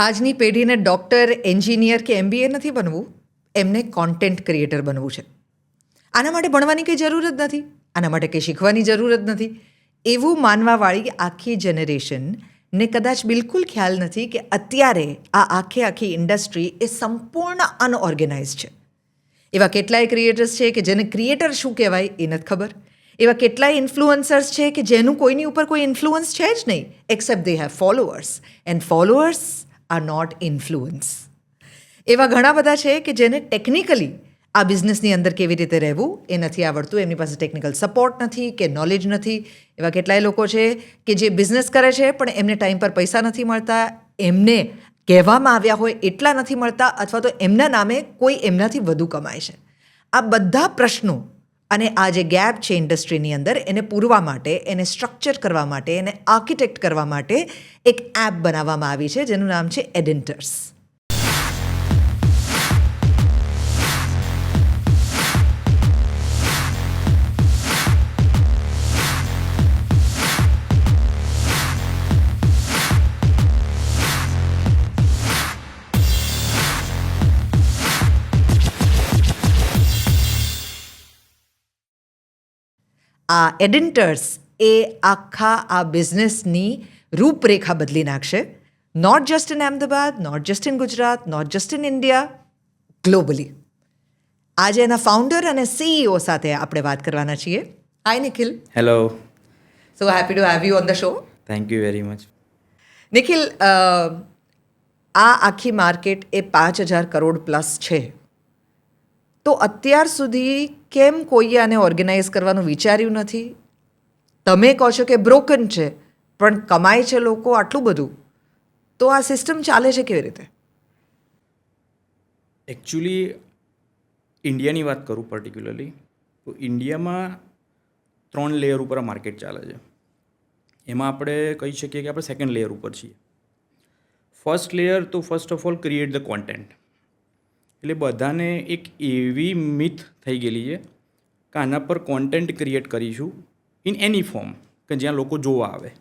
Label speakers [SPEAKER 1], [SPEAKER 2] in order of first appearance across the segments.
[SPEAKER 1] આજની પેઢીને doctor, engineer કે MBA નથી બનવું, એમને કોન્ટેન્ટ ક્રિએટર બનવું છે. આના માટે ભણવાની કંઈ જરૂર જ નથી, આના માટે કંઈ શીખવાની જરૂર જ નથી. એવું માનવાવાળી આખી જનરેશનને કદાચ બિલકુલ ખ્યાલ નથી કે અત્યારે આ આખી ઇન્ડસ્ટ્રી એ સંપૂર્ણ અનઓર્ગેનાઇઝ છે. એવા કેટલાય ક્રિએટર્સ છે કે જેને ક્રિએટર શું કહેવાય એ નથી ખબર. એવા કેટલાય ઇન્ફ્લુઅન્સર્સ છે કે જેનું કોઈની ઉપર કોઈ ઇન્ફ્લુઅન્સ છે જ નહીં, except they have followers, and followers are not influence. એવા ઘણા બધા છે કે જેને ટેકનિકલી આ બિઝનેસની અંદર કેવી રીતે રહેવું એ નથી આવડતું, એમની પાસે ટેકનિકલ સપોર્ટ નથી કે નોલેજ નથી. એવા કેટલાય લોકો છે કે જે બિઝનેસ કરે છે પણ એમને ટાઈમ પર પૈસા નથી મળતા, એમને કહેવામાં આવ્યા હોય એટલા નથી મળતા, અથવા તો એમના નામે કોઈ એમનાથી વધુ કમાય છે. આ બધા પ્રશ્નો અને આ જે ગેપ છે ઇન્ડસ્ટ્રીની અંદર, એને પૂરવા માટે, એને સ્ટ્રક્ચર કરવા માટે, એને આર્કિટેક્ટ કરવા માટે એક એપ બનાવવામાં આવી છે જેનું નામ છે એડેન્ટર્સ. આ એડેન્ટર્સ એ આખા આ બિઝનેસની રૂપરેખા બદલી નાખશે. Not just in Ahmedabad, not just in Gujarat, not just in India, globally. આજે એના ફાઉન્ડર અને CEO સાથે આપણે વાત કરવાના છીએ. Hi Nikhil.
[SPEAKER 2] Hello.
[SPEAKER 1] So happy to have you on the show.
[SPEAKER 2] Thank you very much.
[SPEAKER 1] Nikhil, આ આખી માર્કેટ એ 5,000 કરોડ પ્લસ છે. તો અત્યાર સુધી કેમ કોઈએ આને ઓર્ગેનાઇઝ કરવાનું વિચાર્યું નથી? તમે કહો છો કે બ્રોકન છે, પણ કમાય છે લોકો આટલું બધું, તો આ સિસ્ટમ ચાલે છે કેવી રીતે?
[SPEAKER 2] એકચ્યુઅલી ઇન્ડિયાની વાત કરું પર્ટિક્યુલરલી, તો ઇન્ડિયામાં 3 લેયર ઉપર આ માર્કેટ ચાલે છે. એમાં આપણે કહી શકીએ કે આપણે સેકન્ડ લેયર ઉપર છીએ. ફર્સ્ટ લેયર તો first of all create the content. એટલે બધાને એક એવી મિથ થઈ ગયેલી છે કે આના પર કોન્ટેન્ટ ક્રિએટ કરીશું ઇન એની ફોર્મ કે જ્યાં લોકો જોવા આવે.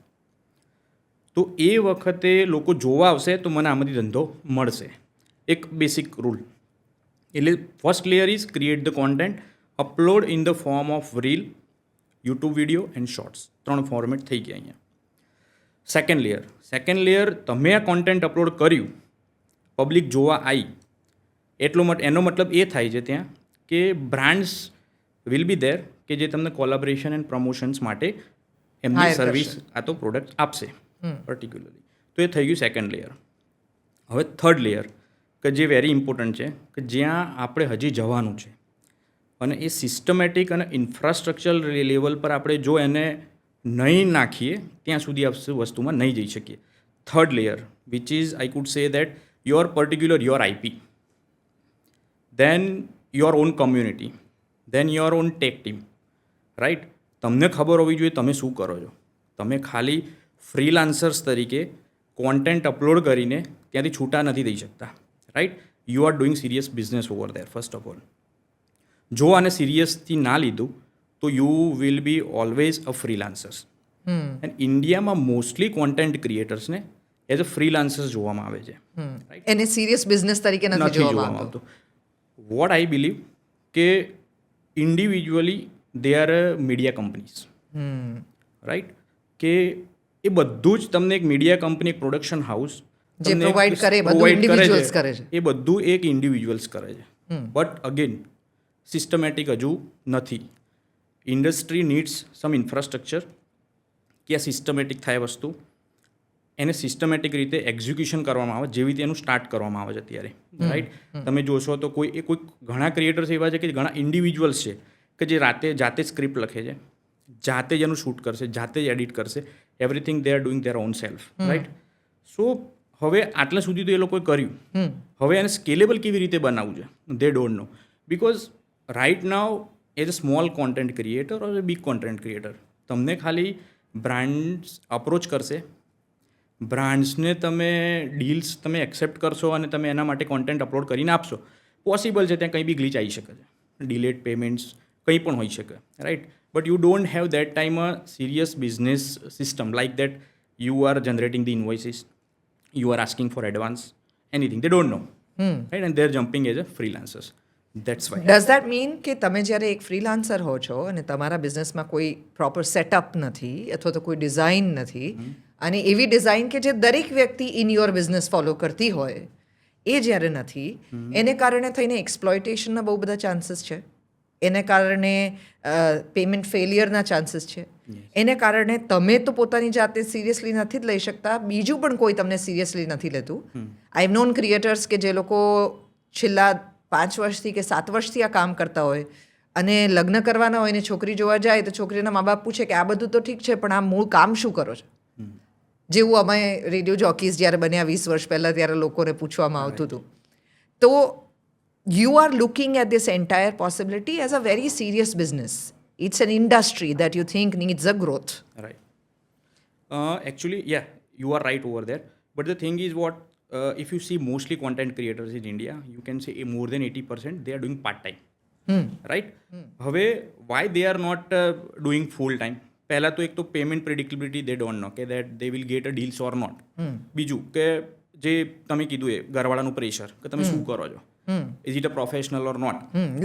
[SPEAKER 2] તો એ વખતે લોકો જોવા આવશે તો મને આમાંથી ધંધો મળશે, એક બેસિક રૂલ. એટલે first layer is create the content, upload in the form of reel, YouTube video and shorts. 3 format થઈ ગયા અહીંયા. સેકન્ડ લેયર તમે આ કોન્ટેન્ટ અપલોડ કર્યું, પબ્લિક જોવા આવી, એનો મતલબ એ થાય છે ત્યાં કે બ્રાન્ડ્સ વિલ બી ધેર કે જે તમને કોલાબરેશન એન્ડ પ્રમોશન્સ માટે એમની સર્વિસ આ તો પ્રોડક્ટ આપશે પર્ટિક્યુલરલી. તો એ થઈ ગયું સેકન્ડ લેયર. હવે થર્ડ લેયર કે જે વેરી ઇમ્પોર્ટન્ટ છે, કે જ્યાં આપણે હજી જવાનું છે અને એ સિસ્ટમેટિક અને ઇન્ફ્રાસ્ટ્રક્ચર લેવલ પર આપણે જો એને નહીં નાખીએ ત્યાં સુધી આ વસ્તુમાં નહીં જઈ શકીએ. Third layer which is I could say that your IP, then your own community, then your own tech team, right? તમને ખબર હોવી જોઈએ તમે શું કરો છો. તમે ખાલી ફ્રીલાન્સર્સ તરીકે કોન્ટેન્ટ અપલોડ કરીને ત્યાંથી છૂટા નથી થઈ શકતા, right? You are doing serious business over there first of all. જો આને સિરિયસથી ના લીધું તો you will be always a freelancers. And ઇન્ડિયામાં મોસ્ટલી કોન્ટેન્ટ ક્રિએટર્સને એઝ અ ફ્રીલાન્સર્સ જોવામાં આવે છે,
[SPEAKER 1] એને સિરિયસ બિઝનેસ તરીકે નથી જોવામાં આવતું.
[SPEAKER 2] વોટ આઈ બિલીવ કે individually they are media companies, right? કે એ બધું જ તમને એક મીડિયા કંપની, એક પ્રોડક્શન હાઉસ
[SPEAKER 1] જે પ્રોવાઈડ કરે છે,
[SPEAKER 2] એ બધું એક ઇન્ડિવિજ્યુઅલ્સ કરે છે. બટ અગેન સિસ્ટમેટિક હજુ નથી. ઇન્ડસ્ટ્રી નીડ્સ સમ ઇન્ફ્રાસ્ટ્રક્ચર કે આ સિસ્ટમેટિક થાય વસ્તુ, એને સિસ્ટમેટિક રીતે એક્ઝિક્યુશન કરવામાં આવે, જેવી રીતે એનું સ્ટાર્ટ કરવામાં આવે છે અત્યારે, રાઈટ? તમે જોશો તો કોઈ ઘણા ક્રિએટર્સ એવા છે કે ઘણા ઇન્ડિવિજ્યુઅલ્સ છે કે જે જાતે જ સ્ક્રિપ્ટ લખે છે, જાતે જ એનું શૂટ કરશે, જાતે જ એડિટ કરશે, everything they are doing their own self, right? So હવે આટલા સુધી તો એ લોકોએ કર્યું, હવે એને સ્કેલેબલ કેવી રીતે બનાવવું છે they don't know. Because right now as a small content creator or big content creator, તમને ખાલી બ્રાન્ડ્સ અપ્રોચ કરશે, બ્રાન્ડ્સને તમે ડીલ્સ તમે એક્સેપ્ટ કરશો અને તમે એના માટે કોન્ટેન્ટ અપલોડ કરીને આપશો. પોસિબલ છે ત્યાં કંઈ બી ગ્લિચ આવી શકે છે, ડિલેડ પેમેન્ટ્સ કંઈ પણ હોઈ શકે, right? But you don't have that time a serious business system like that you are generating the invoices, you are asking for advance, anything. They don't know. Right? And they're jumping as a freelancers. That's why.
[SPEAKER 1] Does that mean કે તમે જ્યારે એક freelancer હો છો અને તમારા બિઝનેસમાં કોઈ પ્રોપર સેટઅપ નથી અથવા તો કોઈ ડિઝાઇન નથી અને એવી ડિઝાઇન કે જે દરેક વ્યક્તિ ઇન યોર બિઝનેસ ફોલો કરતી હોય એ જ્યારે નથી, એને કારણે થઈને એક્સપ્લોઇટેશનના બહુ બધા ચાન્સીસ છે, એને કારણે પેમેન્ટ ફેલિયરના ચાન્સીસ છે, એને કારણે તમે તો પોતાની જાતે સિરિયસલી નથી જ લઈ શકતા, બીજું પણ કોઈ તમને સિરિયસલી નથી લેતું. આઈ હેવ નોન ક્રિએટર્સ કે જે લોકો છેલ્લા 5 વર્ષથી કે 7 વર્ષથી આ કામ કરતા હોય અને લગ્ન કરવાના હોય ને છોકરી જોવા જાય તો છોકરીના મા બાપ પૂછે કે આ બધું તો ઠીક છે પણ આ મૂળ કામ શું કરો છો? જેવું અમે રેડિયો જોકીઝ જ્યારે બન્યા 20 વર્ષ પહેલાં ત્યારે લોકોને પૂછવામાં આવતું હતું. તો you are looking at this entire possibility as a very serious business. It's an industry that you think needs a growth.
[SPEAKER 2] Right. Actually, yeah, you are right over there. But the thing is what, if you see mostly content creators in India, you can say more than 80% they are doing part-time. Right? હવે why they are not doing full-time? પહેલાં તો એક તો payment પ્રિડિક્ટેબિલિટી they don't know કે that they will get a deals or not. બીજું કે જે તમે કીધું એ ઘરવાળાનું પ્રેશર કે તમે શું કરો છો, is it a professional or not.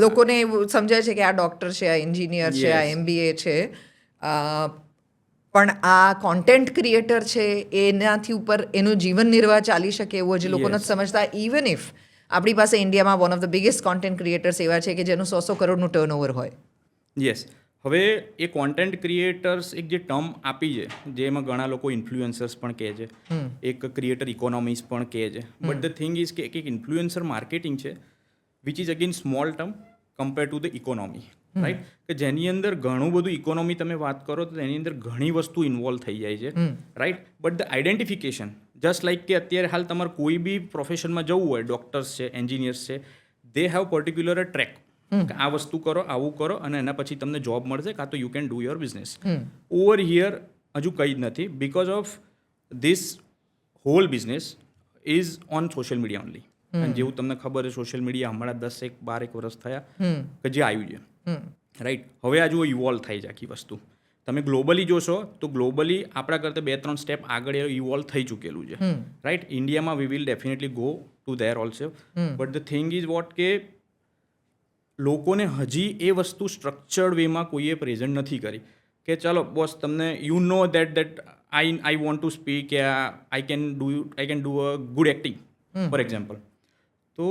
[SPEAKER 1] લોકોને એવું સમજાય છે કે આ ડૉક્ટર છે, આ એન્જિનિયર છે, આ MBA છે, પણ આ કોન્ટેન્ટ ક્રિએટર છે એનાથી ઉપર એનું જીવન નિર્વાહ ચાલી શકે એવું હજી લોકો નથી સમજતા. ઇવન ઇફ આપણી પાસે ઇન્ડિયામાં one of the biggest content creators એવા છે કે જેનું 100 કરોડનું ટર્નઓવર હોય.
[SPEAKER 2] યસ. હવે એ કોન્ટેન્ટ ક્રિએટર્સ એક જે ટર્મ આપી છે જેમાં ઘણા લોકો ઇન્ફ્લુએન્સર્સ પણ કહે છે, એક ક્રિએટર ઇકોનોમિક્સ પણ કહે છે. બટ ધ થિંગ ઇઝ કે એક ઇન્ફ્લુએન્સર માર્કેટિંગ છે which is again small term compare to the economy. Right? કે જેની અંદર ઘણું બધું ઇકોનોમી તમે વાત કરો તો એની અંદર ઘણી વસ્તુ ઇન્વોલ્વ થઈ જાય છે. Right? But the identification just like કે અત્યારે હાલ તમારે કોઈ બી પ્રોફેશનમાં જવું હોય, ડૉક્ટર્સ છે, એન્જિનિયર્સ છે, they have particular a track. આ વસ્તુ કરો, આવું કરો અને એના પછી તમને જોબ મળશે કાં તો you can do your business. Over here હજુ કંઈ જ નથી because of this hall business is on social media only. અને જેવું તમને ખબર છે સોશિયલ મીડિયા હમણાં 10-12 વર્ષ થયા કે જે આવ્યું છે. રાઈટ? હવે આ જુઓ ઇવોલ્વ થાય છે આખી વસ્તુ. તમે ગ્લોબલી જોશો તો ગ્લોબલી આપણા કરતાં 2-3 સ્ટેપ આગળ ઇવોલ્વ થઈ ચૂકેલું છે. રાઈટ? ઇન્ડિયામાં we will definitely go to there also. But the thing is what કે લોકોને હજી એ વસ્તુ સ્ટ્રક્ચર્ડ વેમાં કોઈએ પ્રેઝન્ટ નથી કરી કે ચાલો બોસ તમને you know that I want to speak, I can do a good acting for example. તો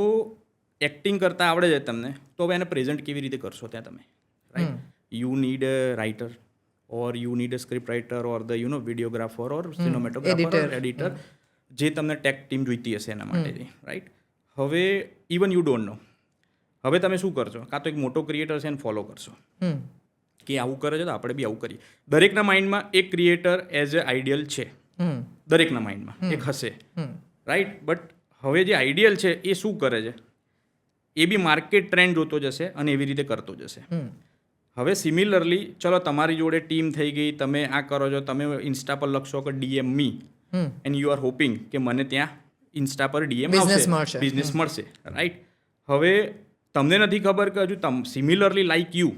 [SPEAKER 2] એક્ટિંગ કરતાં આવડે છે તમને, તો હવે એને પ્રેઝન્ટ કેવી રીતે કરશો ત્યાં તમે? Right? You need a writer or you need a script writer or the videographer or cinematographer or editor, જે તમને ટેક ટીમ જોઈતી હશે એના માટેની. રાઈટ? હવે ઇવન યુ ડોન્ટ નો. હવે તમે શું કરશો? કાં તો એક મોટો ક્રિએટર છે એને ફોલો કરશો કે આવું કરે છે તો આપણે બી આવું કરીએ. દરેકના માઇન્ડમાં એક ક્રિએટર એઝ અ આઈડિયલ છે, દરેકના માઇન્ડમાં એક હશે. રાઈટ? બટ હવે જે આઈડિયલ છે એ શું કરે છે એ બી માર્કેટ ટ્રેન્ડ જોતો જશે અને એવી રીતે કરતો જશે. હવે સિમિલરલી ચલો તમારી જોડે ટીમ થઈ ગઈ, તમે આ કરો છો, તમે ઇન્સ્ટા પર લખશો કે DM me and you are hoping કે મને ત્યાં ઇન્સ્ટા પર DM આવશે, બિઝનેસ મળશે. રાઈટ? હવે તમને નથી ખબર કે હજુ સિમિલરલી લાઈક યુ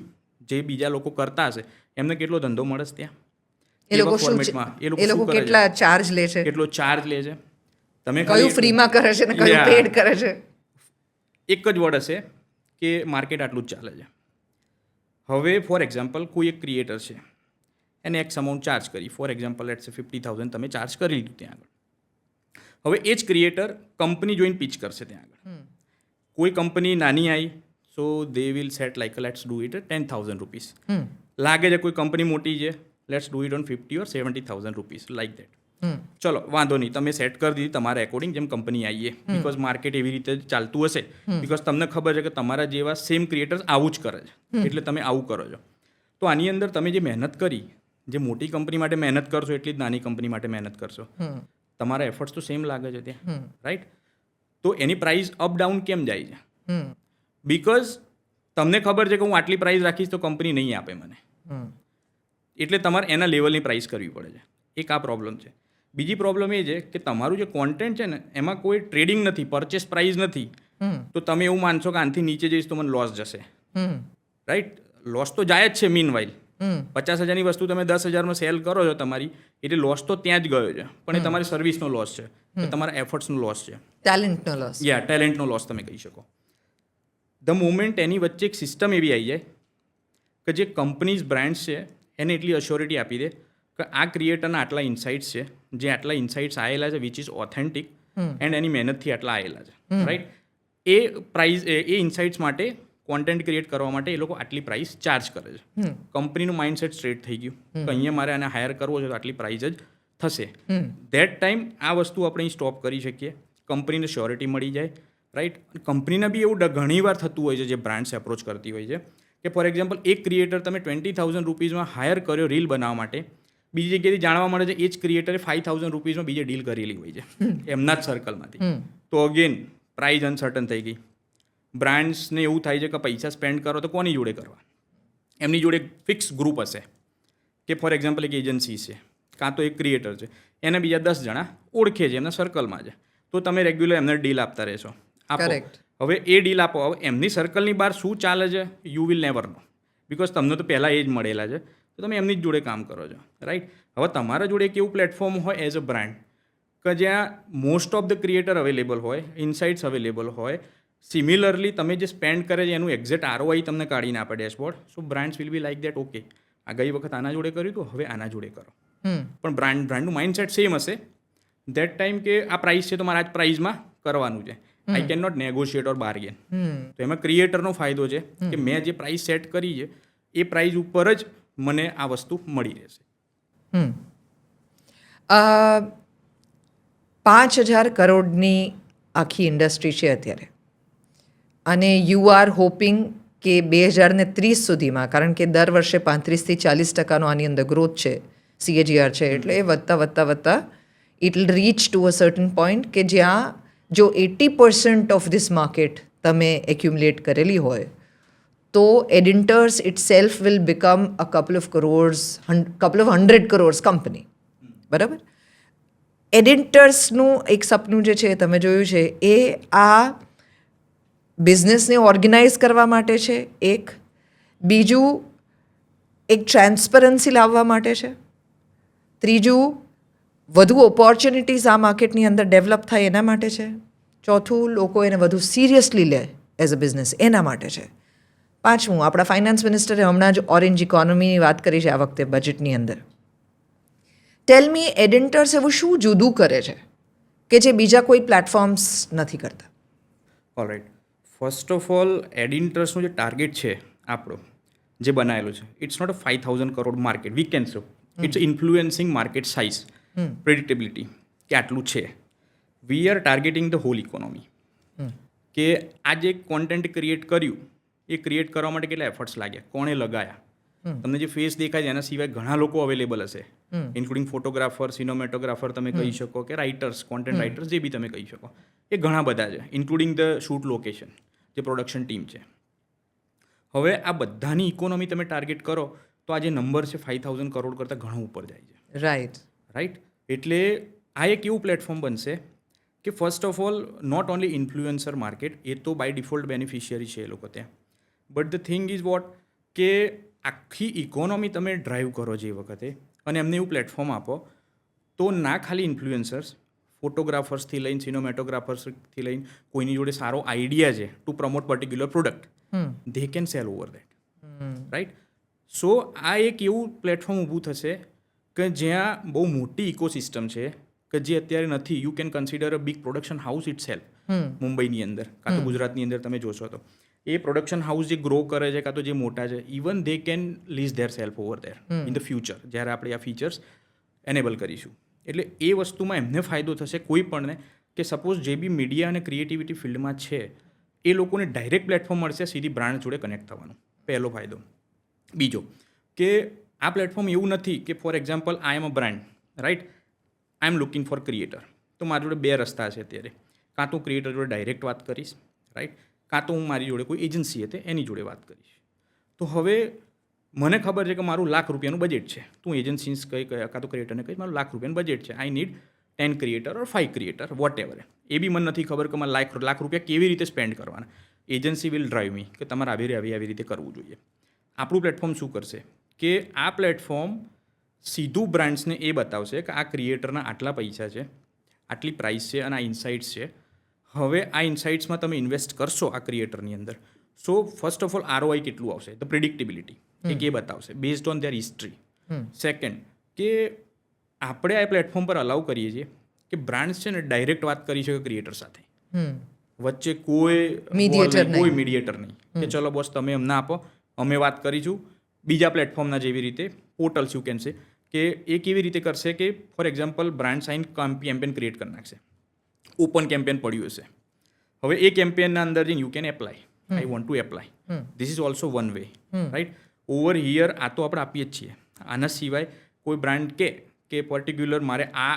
[SPEAKER 2] જે બીજા લોકો કરતા હશે એમને કેટલો ધંધો મળે છે ત્યાં,
[SPEAKER 1] એ લોકો કેટલા ચાર્જ લે છે,
[SPEAKER 2] કેટલો ચાર્જ લે છે, તમે
[SPEAKER 1] કયું ફ્રીમાં કરે છે ને કયું પેડ કરે છે.
[SPEAKER 2] એક જ વર્ડ હશે કે માર્કેટ આટલું જ ચાલે છે. હવે ફોર એક્ઝામ્પલ કોઈ એક ક્રિએટર છે એને એક્સ અમાઉન્ટ ચાર્જ કરી, ફોર એક્ઝામ્પલ લેટ્સ સે 50,000 તમે ચાર્જ કરી લીધું ત્યાં આગળ. હવે એ જ ક્રિએટર કંપની જોઈને પીચ કરશે ત્યાં આગળ. કોઈ કંપની નાની આવી so they will set like let's do it 10,000 rupees. લાગે છે કોઈ કંપની મોટી છે, let's do it on 50 or 70,000 rupees like that. ચલો વાંધો નહીં, તમે સેટ કરી દીધી તમારા એકોર્ડિંગ જેમ કંપની આવીએ, બિકોઝ માર્કેટ એવી રીતે ચાલતું હશે, બિકોઝ તમને ખબર છે કે તમારા જેવા સેમ ક્રિએટર્સ આવું જ કરે છે એટલે તમે આવું કરો છો. તો આની અંદર તમે જે મહેનત કરી, જે મોટી કંપની માટે મહેનત કરશો એટલી જ નાની કંપની માટે મહેનત કરશો, તમારા એફર્ટ્સ તો સેમ લાગે છે ત્યાં. રાઈટ? તો એની પ્રાઇસ અપ ડાઉન કેમ જાય છે? બિકોઝ તમને ખબર છે કે હું આટલી પ્રાઇસ રાખીશ તો કંપની નહીં આપે મને, એટલે તમારે એના લેવલની પ્રાઇસ કરવી પડે છે. એક આ પ્રોબ્લેમ છે. બીજી પ્રોબ્લેમ એ છે કે તમારું જે કોન્ટેન્ટ છે ને એમાં કોઈ ટ્રેડિંગ નથી, પરચેસ પ્રાઇસ નથી, તો તમે એવું માનશો કે આનાથી નીચે જઈશ તો મને લોસ જશે. રાઈટ? લોસ તો જાય જ છે મીન વાઇલ, 50,000ની વસ્તુ તમે 10,000માં સેલ કરો છો તમારી, એટલે લોસ તો ત્યાં જ ગયો છે, પણ એ તમારી સર્વિસનો લોસ છે, કે તમારા એફર્ટ્સનો લોસ છે,
[SPEAKER 1] ટેલેન્ટનો લોસ.
[SPEAKER 2] ટેલેન્ટનો લોસ તમે કહી શકો. ધ મોમેન્ટ એની વચ્ચે એક સિસ્ટમ એવી આવી જાય કે જે કંપનીઝ બ્રાન્ડ્સ છે એને એટલી અશ્યોરિટી આપી દે કે આ ક્રિએટરના આટલા ઇન્સાઇટ્સ છે, જે આટલા ઇન્સાઇટ્સ આવેલા છે વિચ ઇઝ ઓથેન્ટિક એન્ડ એની મહેનતથી આટલા આવેલા છે, રાઈટ. એ પ્રાઇસ એ ઇન્સાઇટ્સ માટે કોન્ટેન્ટ ક્રિએટ કરવા માટે એ લોકો આટલી પ્રાઇસ ચાર્જ કરે છે. કંપનીનું માઇન્ડસેટ સ્ટ્રેટ થઈ ગયું કે અહીંયા મારે આને હાયર કરવો છે તો આટલી પ્રાઇસ જ થશે. ધેટ ટાઈમ આ વસ્તુ આપણે સ્ટોપ કરી શકીએ, કંપનીને શ્યોરિટી મળી જાય, રાઈટ. કંપનીને બી એવું ઘણીવાર થતું હોય છે જે બ્રાન્ડ્સ એપ્રોચ કરતી હોય છે કે ફોર એક્ઝામ્પલ એક ક્રિએટર તમે 20,000 રૂપીઝમાં હાયર કર્યો રીલ બનાવવા માટે, બીજી જગ્યાએથી જાણવા મળે છે એ જ ક્રિએટરે 5,000 રૂપીઝમાં બીજે ડીલ કરેલી હોય છે એમના જ સર્કલમાંથી. તો અગેન પ્રાઇઝ અનસર્ટન થઈ ગઈ. બ્રાન્ડ્સને એવું થાય છે કે પૈસા સ્પેન્ડ કરો તો કોની જોડે કરવા? એમની જોડે એક ફિક્સ ગ્રુપ હશે કે ફોર એક્ઝામ્પલ એક એજન્સી છે કાં તો એક ક્રિએટર છે, એને બીજા 10 જણા ઓળખે છે, એમના સર્કલમાં છે, તો તમે રેગ્યુલર એમને ડીલ આપતા રહેશો. આપો. હવે એ ડીલ આપો, હવે એમની સર્કલની બહાર શું ચાલે છે you will never no, because તમને તો પહેલાં એ જ મળેલા છે, તો તમે એમની જ જોડે કામ કરો છો, રાઈટ. હવે તમારા જોડે એક એવું પ્લેટફોર્મ હોય એઝ અ બ્રાન્ડ કે જ્યાં most of the creator available હોય, ઇન્સાઇટ્સ અવેલેબલ હોય, સિમિલરલી તમે જે સ્પેન્ડ કરે છે એનું એક્ઝેક્ટ ROI તમને કાઢીને આપે dashboard. So brands will B like that, okay આ ગઈ વખત આના જોડે કર્યું તો હવે આના જોડે કરો. પણ બ્રાન્ડનું માઇન્ડસેટ સેમ હશે દેટ ટાઈમ કે આ પ્રાઇસ છે તો મારે આ જ પ્રાઇઝમાં કરવાનું છે. I can not negotiate or bargain. તો એમાં ક્રિએટરનો ફાયદો છે કે મેં જે પ્રાઇસ સેટ કરી છે એ પ્રાઇસ ઉપર જ મને આ વસ્તુ મળી રહેશે.
[SPEAKER 1] 5,000 કરોડની આખી ઇન્ડસ્ટ્રી છે અત્યારે, અને યુ આર હોપિંગ કે 2030 સુધીમાં, કારણ કે દર વર્ષે 35-40% આની અંદર ગ્રોથ છે, CAGR છે, એટલે એ વધતા it will reach to a certain point કે જ્યાં જો 80% ઓફ ધીસ માર્કેટ તમે એક્યુમ્યુલેટ કરેલી હોય તો Adinters itself will become a couple of 100 crores company, બરાબર. એડિન્ટર્સનું એક સપનું જે છે તમે જોયું છે એ આ બિઝનેસને ઓર્ગેનાઇઝ કરવા માટે છે, એક. બીજું એક ટ્રાન્સપરન્સી લાવવા માટે છે. ત્રીજું વધુ ઓપોર્ચ્યુનિટીઝ આ માર્કેટની અંદર ડેવલપ થાય એના માટે છે. ચોથું લોકો એને વધુ સિરિયસલી લે એઝ અ બિઝનેસ એના માટે છે. પાંચમું આપણા ફાઇનાન્સ મિનિસ્ટરે હમણાં જ ઓરેન્જ ઇકોનોમીની વાત કરી છે આ વખતે બજેટની અંદર. ટેલ મી, એડિન્ટર્સ એવું શું જુદું કરે છે કે જે બીજા કોઈ પ્લેટફોર્મ્સ નથી કરતા?
[SPEAKER 2] ઓલરાઇટ. ફર્સ્ટ ઓફ ઓલ એડિન્ટર્સનું જે ટાર્ગેટ છે આપણો જે બનાવેલું છે, it's not a 5,000 crore market, we can so it's influencing market size, predictability કે આટલું છે. We are targeting the whole economy. કે આ જે કોન્ટેન્ટ ક્રિએટ કર્યું એ ક્રિએટ કરવા માટે કેટલા એફર્ટ્સ લાગ્યા, કોણે લગાયા. તમને જે ફેસ દેખાય છે એના સિવાય ઘણા લોકો અવેલેબલ હશે, ઇન્ક્લુડિંગ ફોટોગ્રાફર, સિનેમેટોગ્રાફર તમે કહી શકો, કે રાઇટર્સ, કોન્ટેન્ટ રાઇટર્સ જે બી તમે કહી શકો, એ ઘણા બધા છે, ઇન્ક્લુડિંગ ધ શૂટ લોકેશન, જે પ્રોડક્શન ટીમ છે. હવે આ બધાની ઇકોનોમી તમે ટાર્ગેટ કરો તો આ જે નંબર છે 5,000 crore કરતાં ઘણું ઉપર જાય છે. રાઈટ. એટલે આ એક એવું પ્લેટફોર્મ બનશે કે first of all not only influencer market, એ તો બાય ડિફોલ્ટ બેનિફિશિયરી છે એ લોકો ત્યાં, but the thing is what કે આખી ઇકોનોમી તમે ડ્રાઈવ કરો જે વખતે અને એમને એવું પ્લેટફોર્મ આપો તો ના ખાલી ઇન્ફ્લુએન્સર્સ, ફોટોગ્રાફર્સથી લઈને સિનેમેટોગ્રાફર્સથી લઈને કોઈની જોડે સારો આઈડિયા છે to promote particular product, they can sell over that, right. So આ એક એવું પ્લેટફોર્મ ઊભું થશે કે જ્યાં બહુ મોટી ઇકોસિસ્ટમ છે કે જે અત્યારે નથી. You can consider a big production house it self મુંબઈની અંદર કાં તો ગુજરાતની અંદર તમે જોશો તો એ પ્રોડક્શન હાઉસ જે ગ્રો કરે છે કાં તો જે મોટા છે, even they can lease there self over there in the future જ્યારે આપણે આ ફીચર્સ એનેબલ કરીશું. એટલે એ વસ્તુમાં એમને ફાયદો થશે કોઈ પણને કે સપોઝ જે બી મીડિયા અને ક્રિએટિવિટી ફિલ્ડમાં છે એ લોકોને ડાયરેક્ટ પ્લેટફોર્મ મળશે સીધી બ્રાન્ડ જોડે કનેક્ટ થવાનું, પહેલો ફાયદો. બીજો કે આ પ્લેટફોર્મ એવું નથી કે for example I am a brand, right, I am looking for creator, તો મારી જોડે બે રસ્તા છે અત્યારે, કાં તો ક્રિએટર જોડે ડાયરેક્ટ વાત કરીશ, રાઈટ, કાં તો હું મારી જોડે કોઈ એજન્સી હતી એની જોડે વાત કરીશ. તો હવે મને ખબર છે કે મારું ₹1,00,000 બજેટ છે, તું એજન્સીસ કઈ કાં તો ક્રિએટરને કહીશ મારું ₹1,00,000 બજેટ છે, I need 10 creator or 5 creator whatever. એ બી મને નથી ખબર કે મારે ₹1,00,000 કેવી રીતે સ્પેન્ડ કરવાના. એજન્સી વિલ ડ્રાઈવ મી કે તમારે આવી રીતે કરવું જોઈએ. આપણું પ્લેટફોર્મ શું કરશે કે આ પ્લેટફોર્મ સીધું બ્રાન્ડ્સને એ બતાવશે કે આ ક્રિએટરના આટલા પૈસા છે, આટલી પ્રાઇસ છે અને આ ઇન્સાઇટ્સ છે. હવે આ ઇન્સાઇટ્સમાં તમે ઇન્વેસ્ટ કરશો આ ક્રિએટરની અંદર, so first of all ROI કેટલું આવશે, ધ પ્રિડિક્ટેબિલિટી એ બતાવશે based on there history. Second, કે આપણે આ પ્લેટફોર્મ પર અલાઉ કરીએ છીએ કે બ્રાન્ડ્સ છે ને ડાયરેક્ટ વાત કરી શકે ક્રિએટર સાથે, વચ્ચે કોઈ મીડિયેટર નહીં કે ચલો બોસ તમે અમને આપો, અમે વાત કરીશું. બીજા પ્લેટફોર્મના જેવી રીતે પોર્ટલ્સ યુ કેન સે કે એ કેવી રીતે કરશે કે for example brand sign campaign create કરી નાખશે, ઓપન કેમ્પેન પડ્યું હશે. હવે એ કેમ્પેનના અંદર જઈને you can apply, I want to apply, this is also one way, right. Over here આ તો આપણે આપીએ જ છીએ. આના સિવાય કોઈ બ્રાન્ડ કે પર્ટિક્યુલર મારે આ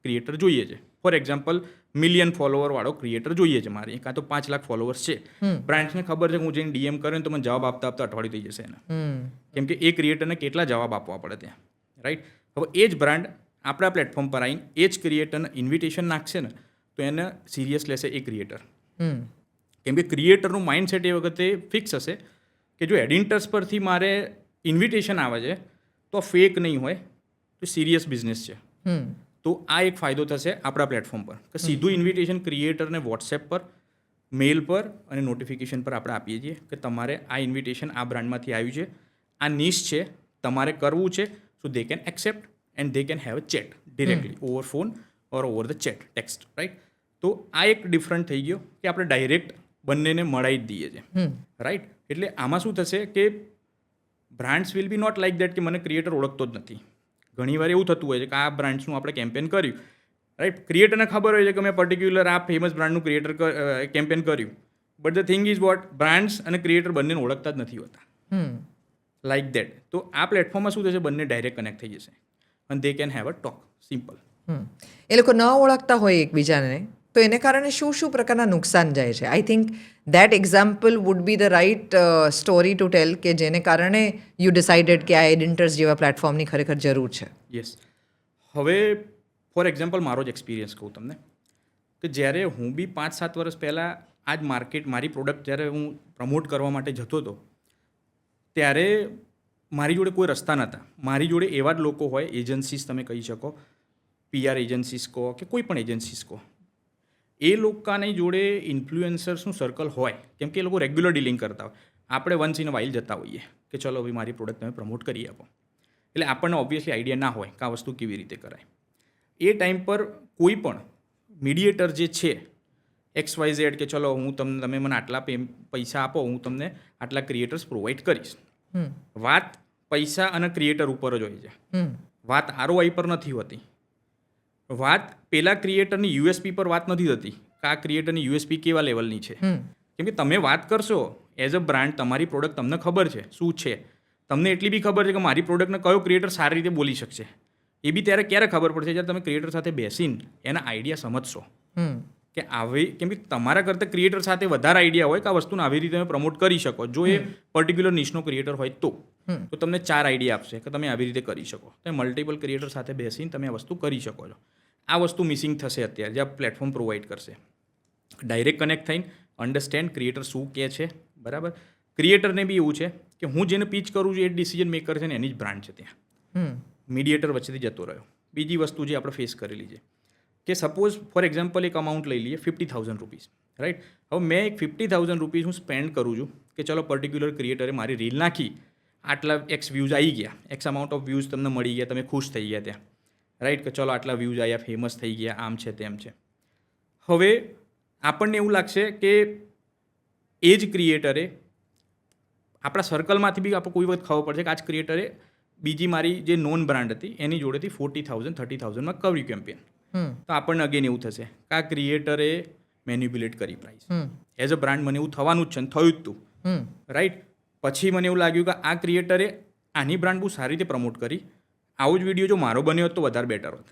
[SPEAKER 2] ક્રિએટર જોઈએ છે, ફોર એક્ઝામ્પલ 1 મિલિયન ફોલોવરવાળો ક્રિએટર જોઈએ છે મારે, કાં તો 5 લાખ ફોલોવર્સ છે, બ્રાન્ડ્સને ખબર છે કે હું જઈને DM કરું તો મને જવાબ આપતા અઠવાડિયું થઈ જશે એને, કેમ કે એ ક્રિએટરને કેટલા જવાબ આપવા પડે ત્યાં, રાઈટ. હવે એ જ બ્રાન્ડ આપણા પ્લેટફોર્મ પર આવીને એ જ ક્રિએટરને ઇન્વિટેશન નાખશે ને તો એને સિરિયસ લેશે એ ક્રિએટર, કેમ કે ક્રિએટરનું માઇન્ડસેટ એ વખતે ફિક્સ હશે કે જો એડિટર્સ પરથી મારે ઇન્વિટેશન આવે છે તો ફેક નહીં હોય, તો સિરિયસ બિઝનેસ છે. તો આ એક ફાયદો થશે આપણા પ્લેટફોર્મ પર કે સીધું ઇન્વિટેશન ક્રિએટરને વોટ્સએપ પર, મેલ પર અને નોટિફિકેશન પર આપણે આપીએ છીએ કે તમારે આ ઇન્વિટેશન આ બ્રાન્ડમાંથી આવ્યું છે, આ નિશ છે, તમારે કરવું છે, so they can accept and they can have a chat directly over phone or over the chat text, right. તો આ એક ડિફરન્ટ થઈ ગયો કે આપણે ડાયરેક્ટ બંનેને મળાવી જ દઈએ છીએ, રાઈટ. એટલે આમાં શું થશે કે brands will be not like that કે મને ક્રિએટર ઓળખતો જ નથી. ઘણીવાર એવું થતું હોય છે કે આ બ્રાન્ડ્સનું આપણે કેમ્પેન કર્યું, રાઈટ, ક્રિએટરને ખબર હોય છે કે મેં પર્ટિક્યુલર આ ફેમસ બ્રાન્ડનું કેમ્પેન કર્યું, but the thing is vote, brands અને ક્રિએટર બંનેને ઓળખતા જ નથી હોતા, લાઇક દેટ. તો આ પ્લેટફોર્મમાં શું થશે, બંને ડાયરેક્ટ કનેક્ટ થઈ જશે અને they can have a talk, simple.
[SPEAKER 1] એ લોકો ન ઓળખતા હોય એકબીજાને તો એને કારણે શું શું પ્રકારના નુકસાન જાય છે? I think that example would be the right story to tell કે જેને કારણે યુ ડિસાઇડેડ કે આ એડિટર્સ જેવા પ્લેટફોર્મની ખરેખર જરૂર છે.
[SPEAKER 2] યસ. હવે ફોર એક્ઝામ્પલ મારો જ એક્સપિરિયન્સ કહું તમને કે જ્યારે હું બી 5-7 વર્ષ પહેલાં આ જ માર્કેટ મારી પ્રોડક્ટ જ્યારે હું પ્રમોટ કરવા માટે જતો હતો ત્યારે મારી જોડે કોઈ રસ્તા નહોતા. મારી જોડે એવા જ લોકો હોય, એજન્સીસ તમે કહી શકો, PR એજન્સીસ કહો કે કોઈ પણ એજન્સીસ કહો, એ લોકોની જોડે ઇન્ફ્લુએન્સર્સનું સર્કલ હોય, કેમ કે એ લોકો રેગ્યુલર ડીલિંગ કરતા હોય. આપણે વન્સ ઇન અ વાઇલ જતા હોઈએ કે ચલો ભાઈ મારી પ્રોડક્ટ તમે પ્રમોટ કરી આપો, એટલે આપણને ઓબ્વિયસલી આઈડિયા ના હોય કે આ વસ્તુ કેવી રીતે કરાય. એ ટાઈમ પર કોઈ પણ મીડિયેટર જે છે XYZ કે ચલો તમે મને આટલા પૈસા આપો, હું તમને આટલા ક્રિએટર્સ પ્રોવાઈડ કરીશ. વાત પૈસા અને ક્રિએટર ઉપર જ હોય છે, વાત ROI પર નથી હોતી, વાત પેલા ક્રિએટરની USP પર વાત નથી થતી કે આ ક્રિએટરની USP કેવા લેવલની છે. કેમ કે તમે વાત કરશો એઝ અ બ્રાન્ડ, તમારી પ્રોડક્ટ તમને ખબર છે શું છે, તમને એટલી બી ખબર છે કે મારી પ્રોડક્ટને કયો ક્રિએટર સારી રીતે બોલી શકશે. એ બી ત્યારે ક્યારે ખબર પડશે જ્યારે તમે ક્રિએટર સાથે બેસીને એના આઈડિયા સમજશો કે આવી, કેમ કે તમારા કરતાં ક્રિએટર સાથે વધારે આઈડિયા હોય કે આ વસ્તુને આવી રીતે તમે પ્રમોટ કરી શકો. જો એ પર્ટિક્યુલર નિશનો ક્રિએટર હોય તો તમને 4 આઈડિયા આપશે કે તમે આવી રીતે કરી શકો. તમે મલ્ટિપલ ક્રિએટર સાથે બેસીને તમે આ વસ્તુ કરી શકો છો. આ વસ્તુ મિસિંગ થશે અત્યારે જે આ પ્લેટફોર્મ પ્રોવાઈડ કરશે. ડાયરેક્ટ કનેક્ટ થઈને અન્ડરસ્ટેન્ડ ક્રિએટર શું કહે છે, બરાબર. ક્રિએટરને બી એવું છે કે હું જેને પીચ કરું છું એ ડિસિઝન મેકર છે ને એની જ બ્રાન્ડ છે, ત્યાં મીડિયેટર વચ્ચેથી જતો રહ્યો. બીજી વસ્તુ જે આપણે ફેસ કરેલી છે કે સપોઝ ફોર એક્ઝામ્પલ એક અમાઉન્ટ લઈ લઈએ 50,000 રૂપીઝ, રાઈટ. હવે મેં એક 50,000 રૂપીઝ હું સ્પેન્ડ કરું છું કે ચલો પર્ટિક્યુલર ક્રિએટરે મારી રીલ નાખી, આટલા X વ્યૂઝ આવી ગયા, X અમાઉન્ટ ઓફ વ્યૂઝ તમને મળી ગયા, તમે ખુશ થઈ ગયા ત્યાં, રાઈટ, કે ચલો આટલા વ્યૂઝ આવ્યા, ફેમસ થઈ ગયા, આમ છે તેમ છે. હવે આપણને એવું લાગશે કે એ જ ક્રિએટરે આપણા સર્કલમાંથી બી આપણે કોઈ વખત ખબર પડશે કે આ જ ક્રિએટરે બીજી મારી જે નોન બ્રાન્ડ હતી એની જોડેથી 40,000 30,000માં કર્યું કેમ્પેન. તો આપણને અગેન એવું થશે કે આ ક્રિએટરે મેન્યુપ્યુલેટ કરી પ્રાઇસ. એઝ અ બ્રાન્ડ મને એવું થવાનું જ છે, થયું જ તું, રાઈટ. પછી મને એવું લાગ્યું કે આ ક્રિએટરે આની બ્રાન્ડ બહુ સારી રીતે પ્રમોટ કરી, આવો જ વિડીયો જો મારો બન્યો હોત તો વધારે બેટર હોત.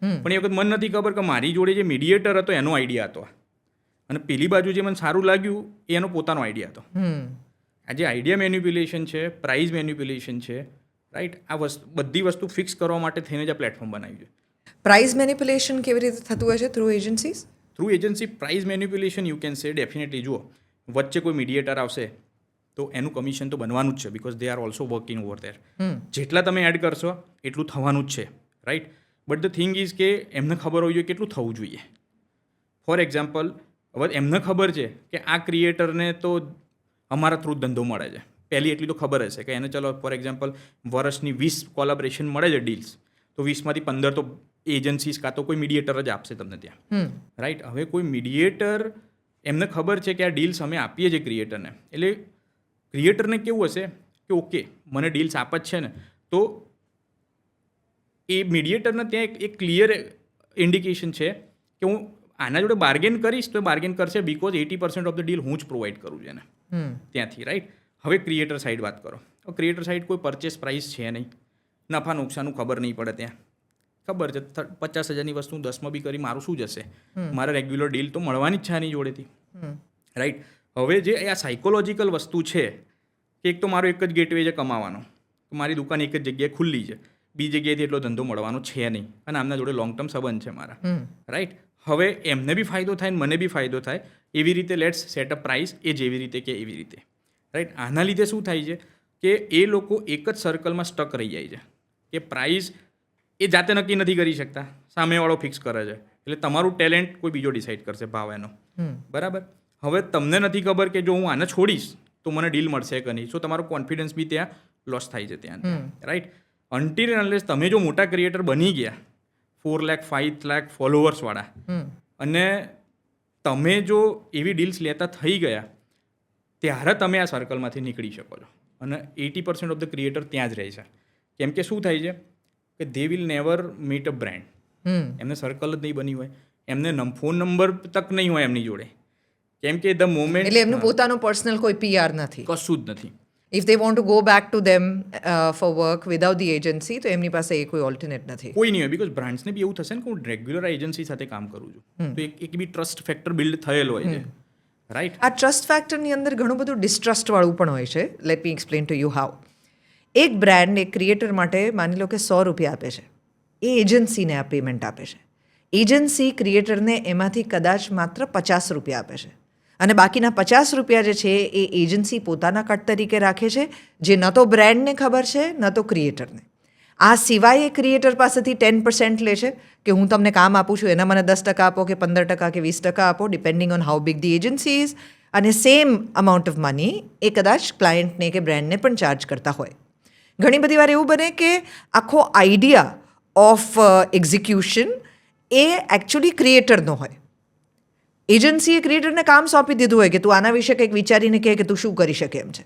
[SPEAKER 2] પણ એ વખત મને નથી ખબર કે મારી જોડે જે મીડિયેટર હતો એનો આઈડિયા હતો અને પેલી બાજુ જે મને સારું લાગ્યું એ એનો પોતાનો આઈડિયા હતો. આ જે આઈડિયા મેન્યુપ્યુલેશન છે, પ્રાઇઝ મેન્યુપ્યુલેશન છે, રાઈટ, આ બધી વસ્તુ ફિક્સ કરવા માટે થઈને જ આ પ્લેટફોર્મ બનાવ્યું છે.
[SPEAKER 1] પ્રાઇઝ મેનિપ્યુલેશન કેવી રીતે થતું હોય છે through agencies?
[SPEAKER 2] Through agency price manipulation you can say definitely. જુઓ, વચ્ચે કોઈ મીડિયેટર આવશે, તો એનું કમિશન તો બનવાનું જ છે because they are also working over there. જેટલા તમે એડ કરશો એટલું થવાનું જ છે, right. But the thing is કે એમને ખબર હોવી જોઈએ કેટલું થવું જોઈએ. ફોર એક્ઝામ્પલ, હવે એમને ખબર છે કે આ ક્રિએટરને તો અમારા થ્રુ ધંધો મળે છે, પહેલી એટલી તો ખબર હશે કે એને ચલો ફોર એક્ઝામ્પલ વર્ષની 20 કોલાબરેશન મળે છે ડીલ્સ, તો 20માંથી 15 તો એજન્સીસ કાં તો કોઈ મીડિયેટર જ આપશે તમને ત્યાં, રાઈટ. હવે કોઈ મીડિયેટર, એમને ખબર છે કે આ ડીલ્સ અમે આપીએ છીએ ક્રિએટરને, એટલે ક્રિએટરને કેવું હશે કે ઓકે મને ડીલ્સ આપ જ છે ને, તો એ મીડિયેટરને ત્યાં એક ક્લિયર ઇન્ડિકેશન છે કે હું આના જોડે બાર્ગેન કરીશ તો એ બાર્ગેન કરશે બિકોઝ 80% ઓફ ધ ડીલ હું જ પ્રોવાઈડ કરું છું એને ત્યાંથી, રાઈટ. હવે ક્રિએટર સાઈડ વાત કરો, ક્રિએટર સાઈડ કોઈ પરચેસ પ્રાઇસ છે નહીં, નફા નુકસાનનું ખબર નહીં પડે. ત્યાં ખબર છે 50,000ની વસ્તુ 10માં બી કરી મારું શું જશે, મારે રેગ્યુલર ડીલ તો મળવાની જ છે આની જોડેથી, રાઈટ. હવે જે આ સાયકોલોજીકલ વસ્તુ છે કે એક તો મારો એક જ ગેટવે છે કમાવાનો, મારી દુકાન એક જ જગ્યાએ ખુલ્લી છે, બીજી જગ્યાએથી એટલો ધંધો મળવાનો છે નહીં, અને આમના જોડે લોંગ ટર્મ સંબંધ છે મારા, રાઈટ. હવે એમને બી ફાયદો થાય ને મને બી ફાયદો થાય, એવી રીતે લેટ્સ સેટ અપ પ્રાઇસ, એ જેવી રીતે કે એવી રીતે, રાઈટ. આના લીધે શું થાય છે કે એ લોકો એક જ સર્કલમાં સ્ટક રહી જાય છે કે પ્રાઇસ એ જાતે નક્કી નથી કરી શકતા, સામેવાળો ફિક્સ કરે છે, એટલે તમારું ટેલેન્ટ કોઈ બીજો ડિસાઇડ કરશે ભાવ એનો, બરાબર. હવે તમને નથી ખબર કે જો હું આને છોડીશ તો મને ડીલ મળશે કે નહીં, સો તમારો કોન્ફિડન્સ બી ત્યાં લોસ થાય છે ત્યાં, રાઈટ. અનટિલ અનલેસ તમે જો મોટા ક્રિએટર બની ગયા 4 લાખ 5 લાખ ફોલોવર્સવાળા, અને તમે જો એવી ડીલ્સ લેતા થઈ ગયા, ત્યારે તમે આ સર્કલમાંથી નીકળી શકો છો. અને 80% ઓફ ધ ક્રિએટર ત્યાં જ રહે છે, કેમ કે શું થાય છે કે they will never meet a brand, એમને સર્કલ જ નહીં બની હોય, એમને ફોન નંબર તક નહીં હોય એમની જોડે, કેમ કે ધ મોમેન્ટ
[SPEAKER 1] એટલે એમનું પોતાનું પર્સનલ કોઈ PR નથી,
[SPEAKER 2] કશું જ નથી.
[SPEAKER 1] If they want to go back to them for work without the agency, તો એમની પાસે એ કોઈ ઓલ્ટરનેટ નથી.
[SPEAKER 2] કોઈ નહીં હોય, બિકોઝ બ્રાન્ડ્સને બી એવું થશે ને કે હું રેગ્યુલર એજન્સી સાથે કામ કરું છું, તો એક બી ટ્રસ્ટ ફેક્ટર બિલ્ડ થયેલો હોય છે, રાઈટ.
[SPEAKER 1] આ ટ્રસ્ટ ફેક્ટરની અંદર ઘણું બધું ડિસ્ટ્રસ્ટવાળું પણ હોય છે. Let me explain to you how. એક બ્રાન્ડ એક ક્રિએટર માટે માની લો કે 100 રૂપિયા આપે છે, એ એજન્સીને આ પેમેન્ટ આપે છે. એજન્સી ક્રિએટરને એમાંથી કદાચ માત્ર 50 રૂપિયા આપે છે, અને બાકીના 50 રૂપિયા જે છે એ એજન્સી પોતાના કટ તરીકે રાખે છે, જે ન તો બ્રાન્ડને ખબર છે ન તો ક્રિએટરને. આ સિવાય એ ક્રિએટર પાસેથી 10% લે છે કે હું તમને કામ આપું છું, એના મને 10% આપો કે 15% કે 20% આપો, depending on how big the agency is. અને સેમ અમાઉન્ટ ઓફ મની એ કદાચ ક્લાયન્ટને કે બ્રાન્ડને પણ ચાર્જ કરતા હોય. ઘણી બધી વાર એવું બને કે આખો આઈડિયા ઓફ એક્ઝિક્યુશન એ એકચ્યુઅલી ક્રિએટરનો હોય. એજન્સીએ ક્રિએટરને કામ સોંપી દીધું હોય કે તું આના વિશે કંઈક વિચારીને કહે કે તું શું કરી શકે એમ છે.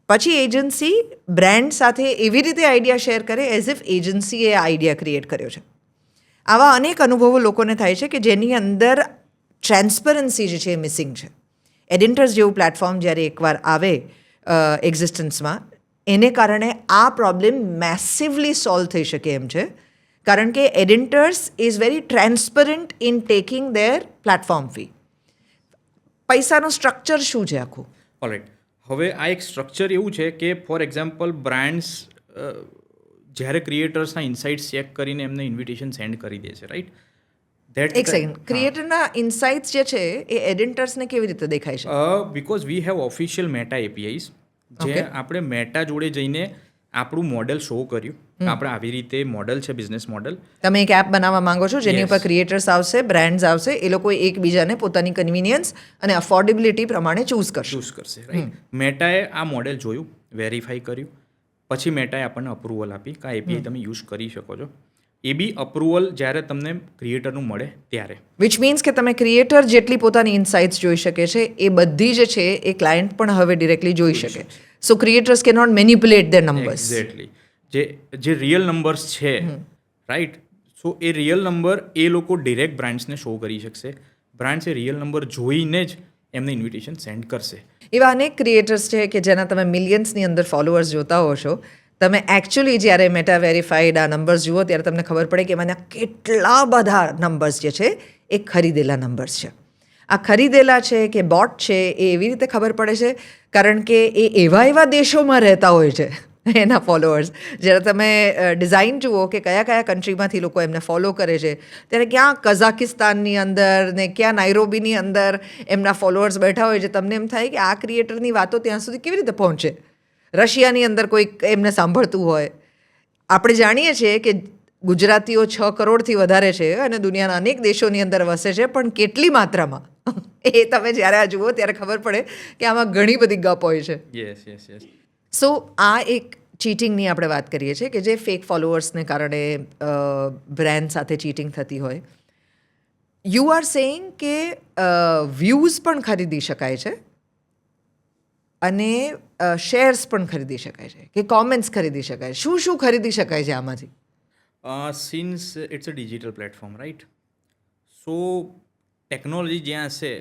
[SPEAKER 1] પછી એજન્સી બ્રાન્ડ સાથે એવી રીતે આઈડિયા શેર કરે એઝ ઇફ એજન્સીએ આ આઈડિયા ક્રિએટ કર્યો છે. આવા અનેક અનુભવો લોકોને થાય છે કે જેની અંદર ટ્રાન્સપરન્સી જે છે એ મિસિંગ છે. એડિન્ટર્સ જેવું પ્લેટફોર્મ જ્યારે એકવાર આવે એક્ઝિસ્ટન્સમાં, એને કારણે આ પ્રોબ્લેમ મેસિવલી સોલ્વ થઈ શકે એમ છે, કારણ કે Adinters is very transparent in taking their platform fee. પૈસાનું સ્ટ્રક્ચર શું છે આખું?
[SPEAKER 2] ઓલરાઈટ. હવે આ એક સ્ટ્રક્ચર એવું છે કે ફોર એક્ઝામ્પલ બ્રાન્ડ્સ જ્યારે ક્રિએટર્સના ઇનસાઇટ્સ ચેક કરીને એમને ઇન્વિટેશન સેન્ડ કરી દે છે, રાઈટ.
[SPEAKER 1] એક સેકન્ડ, ક્રિએટરના ઇનસાઇટ્સ જે છે એ એડિન્ટર્સને કેવી રીતે દેખાય છે?
[SPEAKER 2] Because we have official Meta APIs, જે આપણે મેટા જોડે જઈને આપણું મોડેલ શો કર્યું, આપણે આવી રીતે મોડેલ છે, બિઝનેસ મોડેલ.
[SPEAKER 1] તમે એક એપ બનાવવા માંગો છો જેની ઉપર ક્રિએટર્સ આવશે, બ્રાન્ડ્સ આવશે, એ લોકો એકબીજાને પોતાની કન્વિનિયન્સ અને અફોર્ડેબિલિટી પ્રમાણે ચૂઝ કરશે,
[SPEAKER 2] રાઈટ. મેટાએ આ મોડેલ જોયું, વેરીફાઈ કર્યું, પછી મેટાએ આપણને અપ્રુવલ આપી કે આ એપીઆઈ તમે યુઝ કરી શકો છો. એ બી અપ્રુવલ જ્યારે તમને ક્રિએટરનું મળે ત્યારે.
[SPEAKER 1] વિચ મીન્સ કે તમે ક્રિએટર જેટલી પોતાની ઇનસાઇટ્સ જોઈ શકે છે એ બધી જે છે એ ક્લાયન્ટ પણ હવે ડિરેક્ટલી જોઈ શકે. So creators can not manipulate their numbers.
[SPEAKER 2] Exactly. જે રિયલ નંબર્સ છે, રાઈટ. સો એ રિયલ નંબર એ લોકો ડિરેક્ટ બ્રાન્ડ્સને શો કરી શકશે. બ્રાન્ડ્સ એ રિયલ નંબર જોઈને જ એમને ઇન્વિટેશન સેન્ડ કરશે.
[SPEAKER 1] એવા અનેક ક્રિએટર્સ છે કે જેના તમે મિલિયન્સની અંદર ફોલોઅર્સ જોતા હો છો. તમે એકચ્યુઅલી જ્યારે મેટા વેરીફાઈડ આ નંબર્સ જુઓ ત્યારે તમને ખબર પડે કે એમાંના કેટલા બધા નંબર્સ જે છે એ ખરીદેલા નંબર્સ છે. આ ખરીદેલા છે કે બોટ છે એ એવી રીતે ખબર પડે છે કારણ કે એ એવા દેશોમાં રહેતા હોય છે એના ફોલોઅર્સ. જ્યારે તમે ડિઝાઇન જુઓ કે કયા કયા કન્ટ્રીમાંથી લોકો એમને ફોલો કરે છે, ત્યારે ક્યાં કઝાકિસ્તાનની અંદર ને ક્યાં નાઇરોબીની અંદર એમના ફોલોઅર્સ બેઠા હોય છે. તમને એમ થાય કે આ ક્રિએટરની વાતો ત્યાં સુધી કેવી રીતે પહોંચે. રશિયાની અંદર કોઈક એમને સાંભળતું હોય. આપણે જાણીએ છીએ કે ગુજરાતીઓ 6 કરોડથી વધારે છે અને દુનિયાના અનેક દેશોની અંદર વસે છે, પણ કેટલી માત્રામાં એ તમે જ્યારે આ જુઓ ત્યારે ખબર પડે કે આમાં ઘણી બધી ગપ હોય છે.
[SPEAKER 2] યસ યસ યસ
[SPEAKER 1] સો આ એક ચીટિંગની આપણે વાત કરીએ છીએ કે જે ફેક ફોલોઅર્સને કારણે બ્રાન્ડ સાથે ચીટિંગ થતી હોય. યુ આર સેઇંગ કે વ્યૂઝ પણ ખરીદી શકાય છે અને શેર્સ પણ ખરીદી શકાય છે કે કોમેન્ટ્સ ખરીદી શકાય. શું શું ખરીદી શકાય છે આમાંથી?
[SPEAKER 2] Since it's a digital platform right, so technology જ્યાં હશે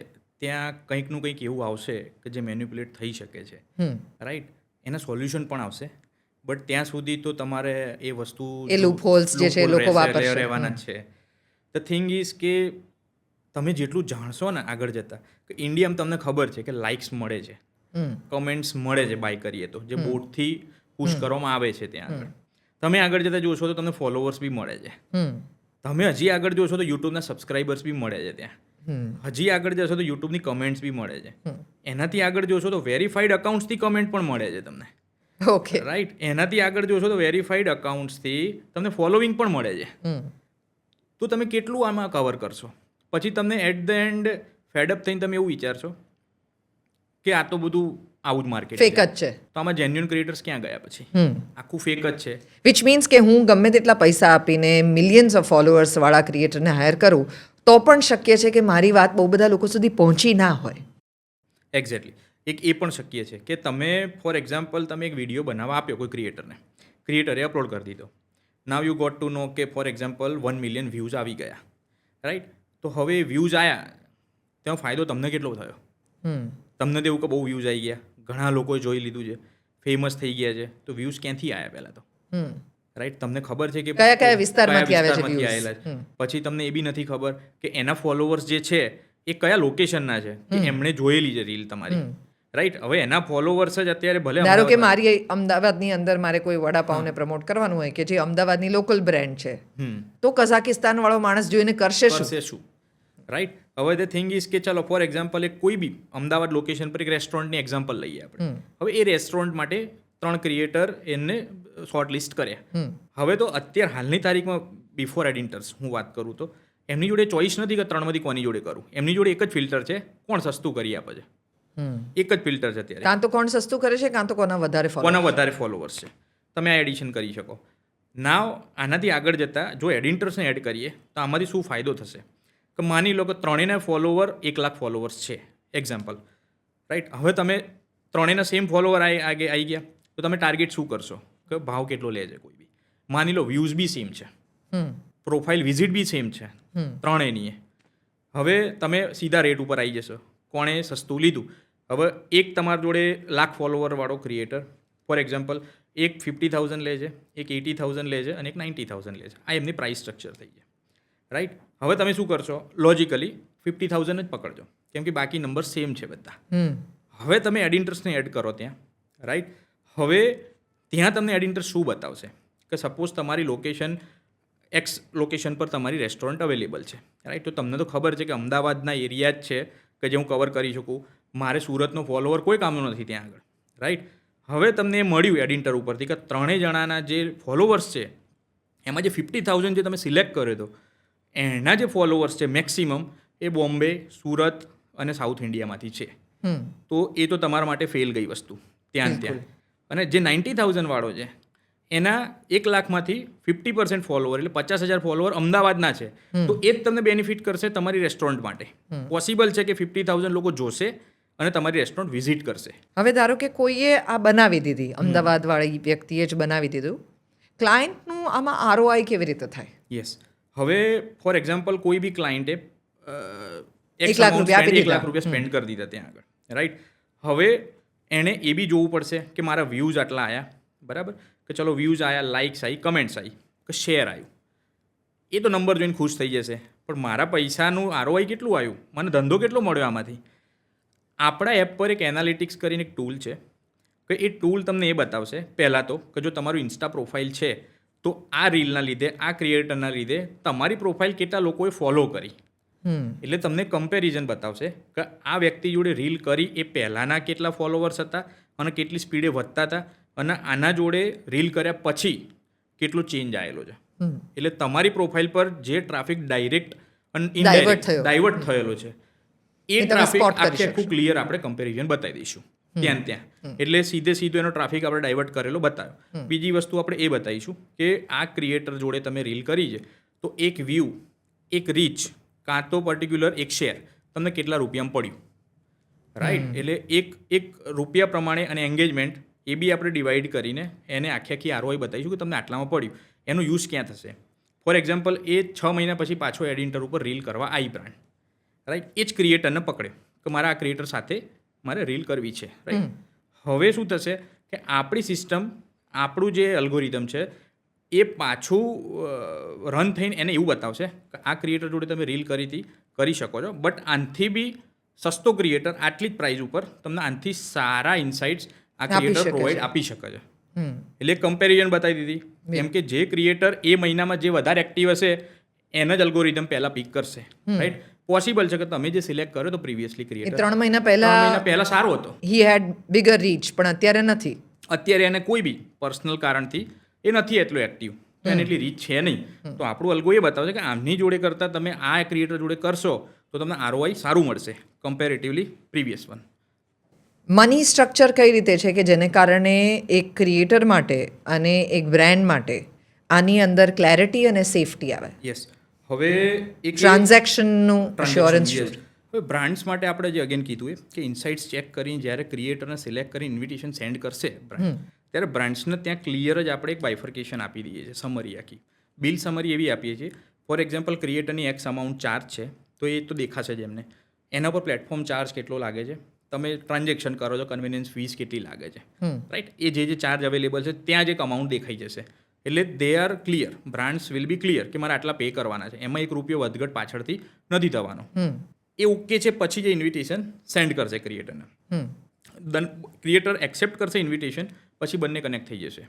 [SPEAKER 2] ત્યાં કંઈકનું કંઈક એવું આવશે કે જે મેન્યુપ્યુલેટ થઈ શકે છે, રાઈટ. એના સોલ્યુશન પણ આવશે, બટ ત્યાં સુધી તો તમારે એ વસ્તુ
[SPEAKER 1] એ loopholes જે છે એ લોકો વાપરશે.
[SPEAKER 2] રહેવાના જ છે. ધ થિંગ ઇઝ કે તમે જેટલું જાણશો ને આગળ જતાં કે ઇન્ડિયામાં તમને ખબર છે કે લાઇક્સ મળે છે, કમેન્ટ્સ મળે છે બાય કરીએ તો, જે બોટથી પુશ કરવામાં આવે છે ત્યાં આગળ. તમે આગળ જતાં જોશો તો તમને ફોલોવર્સ બી મળે છે. તમે હજી આગળ જોશો તો યુટ્યુબના સબસ્ક્રાઈબર્સ બી મળે છે ત્યાં. હજી આગળ જશો તો યુટ્યુબની કમેન્ટ્સ બી મળે છે. એનાથી આગળ જોશો તો વેરીફાઈડ અકાઉન્ટ્સથી કમેન્ટ પણ મળે છે તમને.
[SPEAKER 1] Okay,
[SPEAKER 2] right. એનાથી આગળ જોશો તો વેરીફાઈડ અકાઉન્ટ્સથી તમને ફોલોવિંગ પણ મળે છે. તો તમે કેટલું આમાં કવર કરશો? પછી તમને એટ ધ એન્ડ ફેડઅપ થઈને તમે એવું વિચારશો કે આ તો બધું આવું જ માર્કેટ
[SPEAKER 1] ફેક જ છે.
[SPEAKER 2] તો આમાં જેન્યુઅન ક્રિએટર્સ ક્યાં ગયા પછી? આખું ફેક જ છે.
[SPEAKER 1] વિચ મીન્સ કે હું ગમે તેટલા પૈસા આપીને મિલિયન્સ ઓફ ફોલોઅર્સવાળા ક્રિએટરને હાયર કરું તો પણ શક્ય છે કે મારી વાત બહુ બધા લોકો સુધી પહોંચી ના હોય.
[SPEAKER 2] એક્ઝેક્ટલી. એક એ પણ શક્ય છે કે તમે ફોર એક્ઝામ્પલ તમે એક વિડીયો બનાવવા આપ્યો કોઈ ક્રિએટરને, ક્રિએટરે અપલોડ કરી દીધો. નાવ યુ ગોટ ટુ નો કે ફોર એક્ઝામ્પલ 1 મિલિયન વ્યૂઝ આવી ગયા, રાઈટ. તો હવે વ્યૂઝ આવ્યા તેનો ફાયદો તમને કેટલો થયો? તમને તો એવું કે બહુ વ્યૂઝ આવી ગયા, ઘણા લોકોએ જોઈ લીધું છે, ફેમસ થઈ ગયા છે, તો વ્યૂઝ ક્યાંથી આવ્યા પહેલાં તો? રાઈટ. તમને ખબર છે કે
[SPEAKER 1] કયા કયા વિસ્તારમાંથી
[SPEAKER 2] આવેલા છે. પછી તમને એ બી નથી ખબર કે એના ફોલોવર્સ જે છે એ કયા લોકેશનના છે, કે એમણે જોયેલી છે રીલ તમારી, રાઈટ. હવે એના ફોલોવર્સ જ અત્યારે ભલે
[SPEAKER 1] ધારો કે મારી અમદાવાદની અંદર મારે કોઈ વડાપાવને પ્રમોટ કરવાનું હોય કે જે અમદાવાદની લોકલ બ્રાન્ડ છે, તો કઝાકિસ્તાન વાળો માણસ જોઈને કરશે શું?
[SPEAKER 2] રાઈટ. હવે ધ થિંગ ઇઝ કે ચાલો ફોર એક્ઝામ્પલ એક કોઈ બી અમદાવાદ લોકેશન પર એક રેસ્ટોરન્ટની એક્ઝામ્પલ લઈએ આપણે. હવે એ રેસ્ટોરન્ટ માટે 3 ક્રિએટર એને શોર્ટ લિસ્ટ કર્યા. હવે તો અત્યારે હાલની તારીખમાં બિફોર એડિટર્સ હું વાત કરું તો એમની જોડે ચોઈસ નથી કે 3માંથી કોની જોડે કરું. એમની જોડે એક જ ફિલ્ટર છે, કોણ સસ્તું કરી આપે છે. એક જ ફિલ્ટર છે અત્યારે.
[SPEAKER 1] કાં તો કોણ સસ્તું કરે છે, કાં તો કોના વધારે
[SPEAKER 2] ફોલોવર્સ છે. તમે આ એડિશન કરી શકો. નાવ આનાથી આગળ જતાં જો એડિટર્સને એડ કરીએ તો આમાંથી શું ફાયદો થશે કે માની લો કે ત્રણેયના ફોલોવર 1 લાખ ફોલોવર્સ છે એક્ઝામ્પલ, રાઈટ. હવે તમે ત્રણેયના સેમ ફોલોવર આવી ગયા તો તમે ટાર્ગેટ શું કરશો કે ભાવ કેટલો લે છે કોઈ બી. માની લો વ્યૂઝ બી સેમ છે, પ્રોફાઇલ વિઝિટ બી સેમ છે ત્રણેયની. હવે તમે સીધા રેટ ઉપર આવી જશો, કોણે સસ્તું લીધું. હવે એક તમારા જોડે 1 લાખ ફોલોવરવાળો ક્રિએટર ફોર એક્ઝામ્પલ એક 50,000 લે છે, એક 80,000 લે છે અને એક 90,000 લે છે. આ એમની પ્રાઇસ સ્ટ્રક્ચર થઈ છે, રાઈટ. હવે તમે શું કરશો? લોજિકલી 50,000 જ પકડજો, કેમ કે બાકી નંબર સેમ છે બધા. હવે તમે એડિટર્સને એડ કરો ત્યાં, રાઈટ. હવે ત્યાં તમને એડિટર શું બતાવશે કે સપોઝ તમારી લોકેશન એક્સ લોકેશન પર તમારી રેસ્ટોરન્ટ અવેલેબલ છે, રાઈટ. તો તમને તો ખબર છે કે અમદાવાદના એરિયા જ છે કે જે હું કવર કરી શકું. મારે સુરતનો ફોલોવર કોઈ કામનો નથી ત્યાં આગળ, રાઈટ. હવે તમને એ મળ્યું એડિટર ઉપરથી કે ત્રણેય જણાના જે ફોલોવર્સ છે એમાં જે 50,000 જે તમે સિલેક્ટ કર્યો હતો એના જે ફોલોવર્સ છે મેક્સિમમ એ બોમ્બે, સુરત અને સાઉથ ઇન્ડિયામાંથી છે. તો એ તો તમારા માટે ફેલ ગઈ વસ્તુ ત્યાં. અને જે 90,000 વાળો છે એના 1 લાખમાંથી 50% ફોલોવર એટલે 50,000 ફોલોવર અમદાવાદના છે, તો એ જ તમને બેનિફિટ કરશે તમારી રેસ્ટોરન્ટ માટે. પોસિબલ છે કે 50,000 લોકો જોશે અને તમારી રેસ્ટોરન્ટ વિઝિટ કરશે.
[SPEAKER 1] હવે ધારો કે કોઈએ આ બનાવી દીધી, અમદાવાદવાળી વ્યક્તિએ જ બનાવી દીધું, ક્લાયન્ટનું આમાં ROI કેવી રીતે થાય?
[SPEAKER 2] યસ. હવે ફોર એક્ઝામ્પલ કોઈ બી ક્લાયન્ટે
[SPEAKER 1] 1 લાખ
[SPEAKER 2] રૂપિયા સ્પેન્ડ કરી દીધા ત્યાં આગળ, રાઈટ. હવે એણે એ બી જોવું પડશે કે મારા વ્યૂઝ આટલા આવ્યા, બરાબર. કે ચલો વ્યૂઝ આવ્યા, લાઇક્સ આવી, કમેન્ટ્સ આવી, કે શેર આવ્યું. એ તો નંબર જોઈને ખુશ થઈ જશે, પણ મારા પૈસાનું ROI કેટલું આવ્યું, મને ધંધો કેટલો મળ્યો આમાંથી. આપણા એપ પર એક એનાલિટિક્સ કરીને એક ટૂલ છે તો એ ટૂલ તમને એ બતાવશે પહેલાં તો કે જો તમારું ઇન્સ્ટા પ્રોફાઇલ છે તો આ રીલના લીધે આ ક્રિએટરના લીધે તમારી પ્રોફાઇલ કેટલા લોકોએ ફોલો કરી. એટલે તમને કમ્પેરિઝન બતાવશે કે આ વ્યક્તિ જોડે રીલ કરી એ પહેલાંના કેટલા ફોલોવર્સ હતા અને કેટલી સ્પીડે વધતા હતા અને આના જોડે રીલ કર્યા પછી કેટલો ચેન્જ આવેલો છે. એટલે તમારી પ્રોફાઇલ પર જે ટ્રાફિક ડાયરેક્ટ અને ઇનડાયરેક્ટ ડાયવર્ટ થયેલો છે એ ટ્રાફિક આખું ક્લિયર આપણે કમ્પેરિઝન બતાવી દઈશું ત્યાં. એટલે સીધું એનો ટ્રાફિક આપણે ડાયવર્ટ કરેલો બતાવ્યો. બીજી વસ્તુ આપણે એ બતાવીશું કે આ ક્રિએટર જોડે તમે રીલ કરી છે તો એક વ્યૂ, એક રીચ કાં તો પર્ટિક્યુલર એક શેર તમને કેટલા રૂપિયામાં પડ્યું, રાઈટ. એટલે એક રૂપિયા પ્રમાણે અને એંગેજમેન્ટ એ બી આપણે ડિવાઈડ કરીને એને આખી ROI બતાવીશું કે તમને આટલામાં પડ્યું, એનો યુઝ ક્યાં થશે. ફોર એક્ઝામ્પલ એ 6 મહિના પછી પાછો એડિટર ઉપર રીલ કરવા આવી બ્રાન્ડ, રાઈટ. એ જ ક્રિએટરને પકડ્યો કે મારા આ ક્રિએટર સાથે મારે રીલ કરવી છે, રાઈટ. હવે શું થશે કે આપણી સિસ્ટમ, આપણું જે એલ્ગોરિધમ છે એ પાછું રન થઈને એને એવું બતાવશે કે આ ક્રિએટર જોડે તમે રીલ કરી શકો છો, બટ આનાથી બી સસ્તો ક્રિએટર આટલી જ પ્રાઇસ ઉપર તમને આનાથી સારા ઇન્સાઇટ્સ આ ક્રિએટર પ્રોવાઈડ આપી શકે છે. એટલે કમ્પેરિઝન બતાવી દીધી. કેમ કે જે ક્રિએટર એ મહિનામાં જે વધારે એક્ટિવ હશે એને જ અલ્ગોરિધમ પહેલાં પિક કરશે, રાઈટ. પોસિબલ છે કે તમે જે સિલેક્ટ કર્યો તો પ્રીવિયસલી ક્રિએટર
[SPEAKER 1] 3 મહિના પહેલા
[SPEAKER 2] સારો હતો,
[SPEAKER 1] હી હેડ બિગર રીચ, પણ અત્યારે નથી.
[SPEAKER 2] અત્યારે એને કોઈ બી પર્સનલ કારણથી એ નથી એટલો એક્ટિવ, તો એને એટલી રીચ છે નહીં. તો આપણું અલ્ગો એ બતાવશે કે આમની જોડે કરતાં તમે આ ક્રિએટર જોડે કરશો તો તમને ROI સારું મળશે comparatively previous one.
[SPEAKER 1] Money structure કઈ રીતે છે કે જેને કારણે એક ક્રિએટર માટે અને એક બ્રાન્ડ માટે આની અંદર ક્લેરિટી અને સેફટી આવે?
[SPEAKER 2] યસ. હવે એક
[SPEAKER 1] ટ્રાન્ઝેક્શનનું અશ્યોરન્સ.
[SPEAKER 2] હવે બ્રાન્ડ્સ માટે આપણે જે અગેન કીધું કે ઇનસાઇટ્સ ચેક કરીને જ્યારે ક્રિએટરને સિલેક્ટ કરી ઇન્વિટેશન સેન્ડ કરશે બ્રાન્ડ, ત્યારે બ્રાન્ડ્સને ત્યાં ક્લિયર જ આપણે એક બાયફર્કેશન આપી દઈએ છીએ, સમરી આખી બિલ સમરી એવી આપીએ છીએ. ફોર એક્ઝામ્પલ ક્રિએટરની એક્સ અમાઉન્ટ ચાર્જ છે તો એ તો દેખાશે જ એમને, એના પર પ્લેટફોર્મ ચાર્જ કેટલો લાગે છે, તમે ટ્રાન્ઝેક્શન કરો છો કન્વિનિયન્સ ફીસ કેટલી લાગે છે, રાઈટ. એ જે ચાર્જ અવેલેબલ છે ત્યાં જ એક અમાઉન્ટ દેખાઈ જશે. એટલે they are clear, brands will B clear કે મારે આટલા પે કરવાના છે, એમાં ₹1 વધઘટ પાછળથી નથી થવાનો. એ ઓકે છે પછી જે ઇન્વિટેશન સેન્ડ કરશે ક્રિએટરને, ક્રિએટર એક્સેપ્ટ કરશે ઇન્વિટેશન, પછી બંને કનેક્ટ થઈ જશે.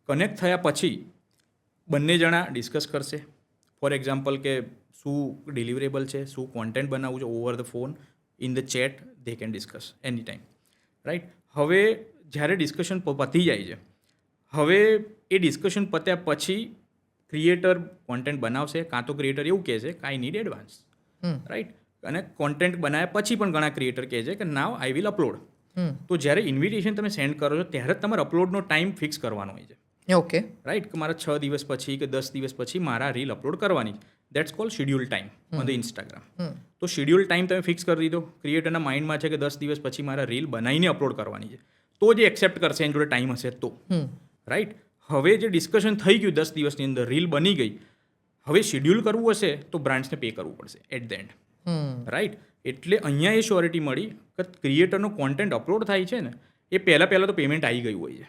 [SPEAKER 2] કનેક્ટ થયા પછી બંને જણા ડિસ્કસ કરશે. ફોર એક્ઝામ્પલ કે શું ડિલિવરેબલ છે, શું કોન્ટેન્ટ બનાવવું છે over the phone, in the chat they can discuss any time, right. હવે જ્યારે ડિસ્કશન પતી જાય છે, હવે એ ડિસ્કશન પત્યા પછી ક્રિએટર કોન્ટેન્ટ બનાવશે, કાં તો ક્રિએટર એવું કહે છે કે આઈ નીડ એડવાન્સ, રાઈટ. અને કોન્ટેન્ટ બનાવ્યા પછી પણ ઘણા ક્રિએટર કહે છે કે નાવ આઈ વિલ અપલોડ. તો જ્યારે ઇન્વિટેશન તમે સેન્ડ કરો છો ત્યારે જ તમારે અપલોડનો ટાઈમ ફિક્સ કરવાનો હોય છે.
[SPEAKER 1] Okay,
[SPEAKER 2] right. કે મારા 6 દિવસ પછી કે 10 દિવસ પછી મારા રીલ અપલોડ કરવાની, that's cold schedule time on the Instagram. તો શેડ્યુલ ટાઈમ તમે ફિક્સ કરી દીધો, ક્રિએટરના માઇન્ડમાં છે કે 10 દિવસ પછી મારા રીલ બનાવીને અપલોડ કરવાની છે, તો જે એક્સેપ્ટ કરશે એની જોડે ટાઈમ હશે તો, રાઈટ. હવે જે ડિસ્કશન થઈ ગયું 10 દિવસની અંદર, રીલ બની ગઈ, હવે શેડ્યુલ કરવું હશે તો બ્રાન્ડ્સને પે કરવું પડશે એટ ધ એન્ડ, રાઈટ. એટલે અહીંયા એ શ્યોરિટી મળી કે ક્રિએટરનો કોન્ટેન્ટ અપલોડ થાય છે ને એ પહેલાં તો પેમેન્ટ આવી ગયું હોય છે.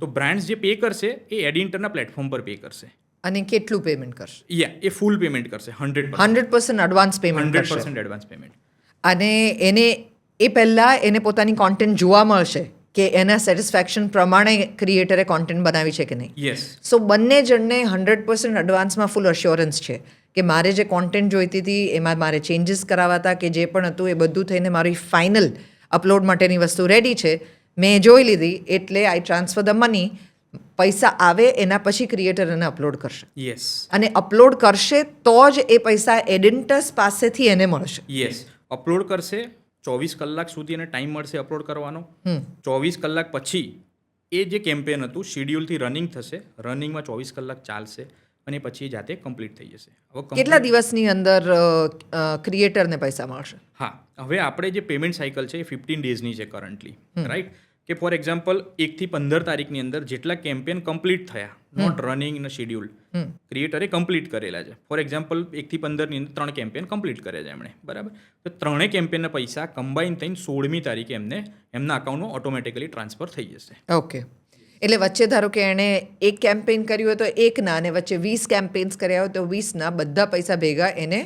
[SPEAKER 2] તો બ્રાન્ડ્સ જે પે કરશે એ એડિટરના પ્લેટફોર્મ પર પે કરશે.
[SPEAKER 1] અને કેટલું પેમેન્ટ કરશે?
[SPEAKER 2] એ ફૂલ પેમેન્ટ કરશે,
[SPEAKER 1] 100% એડવાન્સ પેમેન્ટ કરશે.
[SPEAKER 2] 100% એડવાન્સ પેમેન્ટ.
[SPEAKER 1] અને એને એ પહેલાં એને પોતાની કોન્ટેન્ટ જોવા મળશે કે એના સેટિસ્ફેક્શન પ્રમાણે ક્રિએટરે કોન્ટેન્ટ બનાવી છે કે નહીં.
[SPEAKER 2] યસ.
[SPEAKER 1] સો બંને જણને 100% એડવાન્સમાં ફૂલ અશ્યોરન્સ છે કે મારે જે કોન્ટેન્ટ જોઈતી હતી એમાં મારે ચેન્જીસ કરાવવા હતા કે જે પણ હતું એ બધું થઈને મારી ફાઇનલ અપલોડ માટેની વસ્તુ રેડી છે, મેં જોઈ લીધી, એટલે આઈ ટ્રાન્સફર ધ મની. પૈસા આવે એના પછી ક્રિએટર એને અપલોડ કરશે.
[SPEAKER 2] યસ.
[SPEAKER 1] અને અપલોડ કરશે તો જ એ પૈસા એડિટર્સ પાસેથી એને મળશે.
[SPEAKER 2] યસ. અપલોડ કરશે, 24 કલાક સુધી એને ટાઈમ મળશે અપલોડ કરવાનો. 24 કલાક પછી એ જે કેમ્પેન હતું શેડ્યુલથી રનિંગ થશે, રનિંગમાં 24 કલાક ચાલશે અને પછી જાતે કમ્પ્લીટ થઈ જશે.
[SPEAKER 1] કેટલા દિવસની અંદર ક્રિએટરને પૈસા મળશે?
[SPEAKER 2] હા, હવે આપણે જે પેમેન્ટ સાયકલ છે એ 15 ડેઝની છે કરન્ટલી, રાઈટ. કે ફોર એક્ઝામ્પલ 1 થી 15 તારીખની અંદર જેટલા કેમ્પેન કમ્પ્લીટ થયા, નોટ રનિંગ ઇન શેડ્યુલ, ક્રિએટરે કમ્પ્લીટ કરેલા છે. ફોર એક્ઝામ્પલ 1 થી 15ની અંદર 3 કેમ્પેન કમ્પ્લીટ કરે છે એમણે, બરાબર. તો 3 કેમ્પેનના પૈસા કમ્બાઈન થઈને 16મી તારીખે એમને એમના અકાઉન્ટમાં ઓટોમેટિકલી ટ્રાન્સફર થઈ જશે.
[SPEAKER 1] ઓકે. એટલે વચ્ચે ધારો કે એણે એક કેમ્પેન કર્યું હોય તો એકના, અને વચ્ચે 20 કેમ્પેન્સ કર્યા હોય તો 20ના બધા પૈસા ભેગા એને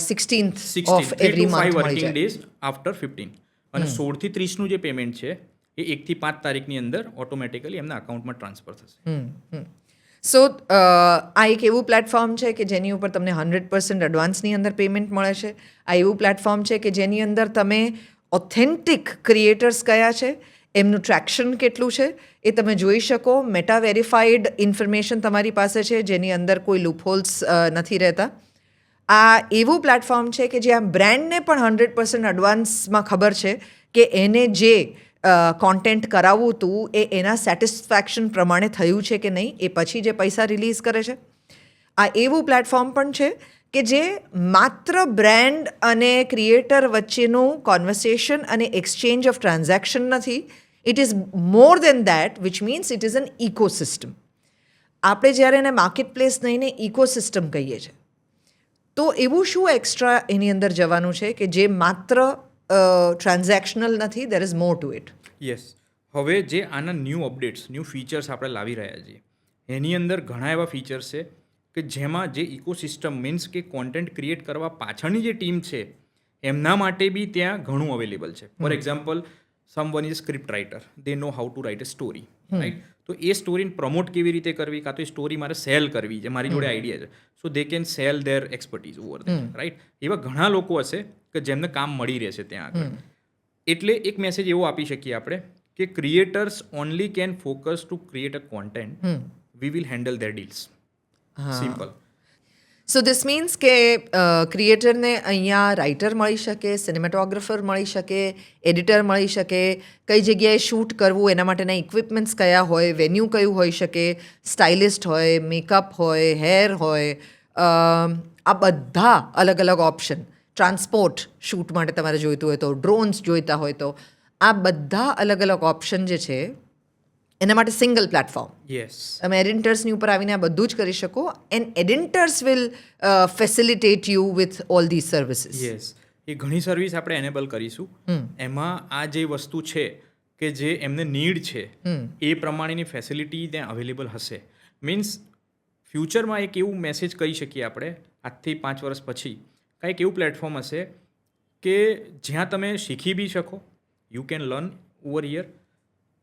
[SPEAKER 1] 16th ઓફ એવરી મંથ મળી જાય.
[SPEAKER 2] Days after 15. અને 16 થી 30નું જે પેમેન્ટ છે એ 1 થી 5 તારીખની અંદર ઓટોમેટિકલી એમના અકાઉન્ટમાં ટ્રાન્સફર થશે.
[SPEAKER 1] સો આ એક એવું પ્લેટફોર્મ છે કે જેની ઉપર તમને 100% એડવાન્સની અંદર પેમેન્ટ મળે છે. આ એવું પ્લેટફોર્મ છે કે જેની અંદર તમે ઓથેન્ટિક ક્રિએટર્સ કયા છે, એમનું ટ્રેક્શન કેટલું છે એ તમે જોઈ શકો. મેટા વેરીફાઈડ ઇન્ફોર્મેશન તમારી પાસે છે જેની અંદર કોઈ લૂપહોલ્સ નથી રહેતા. આ એવું પ્લેટફોર્મ છે કે જ્યાં બ્રેન્ડને પણ 100% એડવાન્સમાં ખબર છે કે એને જે કોન્ટેન્ટ કરાવવું હતું એ એના સેટિસ્ફેક્શન પ્રમાણે થયું છે કે નહીં, એ પછી જે પૈસા રિલીઝ કરે છે. આ એવું પ્લેટફોર્મ પણ છે કે જે માત્ર બ્રેન્ડ અને ક્રિએટર વચ્ચેનું કોન્વર્સેશન અને એક્સચેન્જ ઓફ ટ્રાન્ઝેક્શન નથી. It is more than that, which means it is an ecosystem. આપણે જ્યારે એને માર્કેટ પ્લેસ નહીં ને ઇકોસિસ્ટમ કહીએ છીએ, તો એવું શું એક્સ્ટ્રા એની અંદર જવાનું છે કે જે માત્ર ટ્રાન્ઝેક્શનલ નથી, there is more to it.
[SPEAKER 2] Yes, હવે જે આના ન્યૂ અપડેટ્સ, ન્યૂ ફીચર્સ આપણે લાવી રહ્યા છીએ, એની અંદર ઘણા એવા ફીચર્સ છે કે જેમાં જે ઇકોસિસ્ટમ મીન્સ કે કોન્ટેન્ટ ક્રિએટ કરવા પાછળની જે ટીમ છે એમના માટે બી ત્યાં ઘણું અવેલેબલ છે. For example, someone is script writer, they know how to write a story, right? તો એ સ્ટોરીને પ્રમોટ કેવી રીતે કરવી, કાં તો એ સ્ટોરી મારે સેલ કરવી છે, મારી જોડે આઈડિયા છે, so they can sell their expertise over there, right? એવા ઘણા લોકો હશે કે જેમને કામ મળી રહેશે ત્યાં આગળ. એટલે એક મેસેજ એવો આપી શકીએ આપણે કે creators only can focus to create a content, we will handle there deals. Simple.
[SPEAKER 1] So this means કે ક્રિએટરને અહીંયા રાઇટર મળી શકે, સિનેમેટોગ્રાફર મળી શકે, એડિટર મળી શકે, કઈ જગ્યાએ શૂટ કરવું એના માટેના ઇક્વિપમેન્ટ્સ કયા હોય, વેન્યુ કયું હોઈ શકે, સ્ટાઇલિસ્ટ હોય, મેકઅપ હોય, હેર હોય, આ બધા અલગ અલગ ઓપ્શન, ટ્રાન્સપોર્ટ શૂટ માટે તમારે જોઈતું હોય તો, ડ્રોન્સ જોઈતા હોય તો, આ બધા અલગ અલગ ઓપ્શન જે છે એના માટે સિંગલ પ્લેટફોર્મ.
[SPEAKER 2] યસ,
[SPEAKER 1] તમે એડિટર્સની ઉપર આવીને આ બધું જ કરી શકો, and editors will facilitate you with all these services.
[SPEAKER 2] Yes, એ ઘણી સર્વિસ આપણે એનેબલ કરીશું. એમાં આ જે વસ્તુ છે કે જે એમને નીડ છે એ પ્રમાણેની ફેસિલિટી ત્યાં અવેલેબલ હશે. મીન્સ ફ્યુચરમાં એક એવું મેસેજ કહી શકીએ આપણે, આજથી 5 વર્ષ પછી કાંઈક એવું પ્લેટફોર્મ હશે કે જ્યાં તમે શીખી બી શકો, you can learn over here,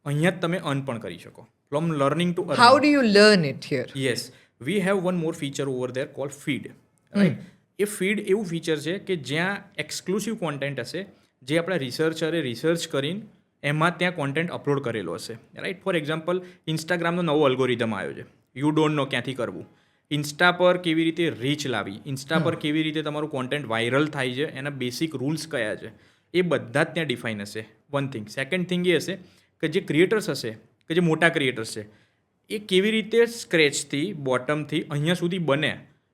[SPEAKER 2] અહીંયા જ તમે અર્ન પણ કરી શકો. From learning to
[SPEAKER 1] how do you learn it here?
[SPEAKER 2] Yes, we have one more feature over there call feed, right? એ ફીડ એવું ફીચર છે કે જ્યાં એક્સક્લુસિવ કોન્ટેન્ટ હશે જે આપણા રિસર્ચરે રિસર્ચ કરીને એમાં ત્યાં કોન્ટેન્ટ અપલોડ કરેલો હશે, રાઈટ? ફોર એક્ઝામ્પલ, ઇન્સ્ટાગ્રામનો નવો અલ્ગોરિધમ આવ્યો છે, યુ ડોન્ટ નો ક્યાંથી કરવું, ઇન્સ્ટા પર કેવી રીતે રીચ લાવી, ઇન્સ્ટા પર કેવી રીતે તમારું કોન્ટેન્ટ વાયરલ થાય છે, એના બેસિક રૂલ્સ કયા છે, એ બધા જ ત્યાં ડિફાઇન હશે. One thing. સેકન્ડ થિંગ એ હશે કે જે ક્રિએટર્સ હશે, કે જે મોટા ક્રિએટર્સ છે, એ કેવી રીતે સ્ક્રેચથી બોટમથી અહીંયા સુધી બને,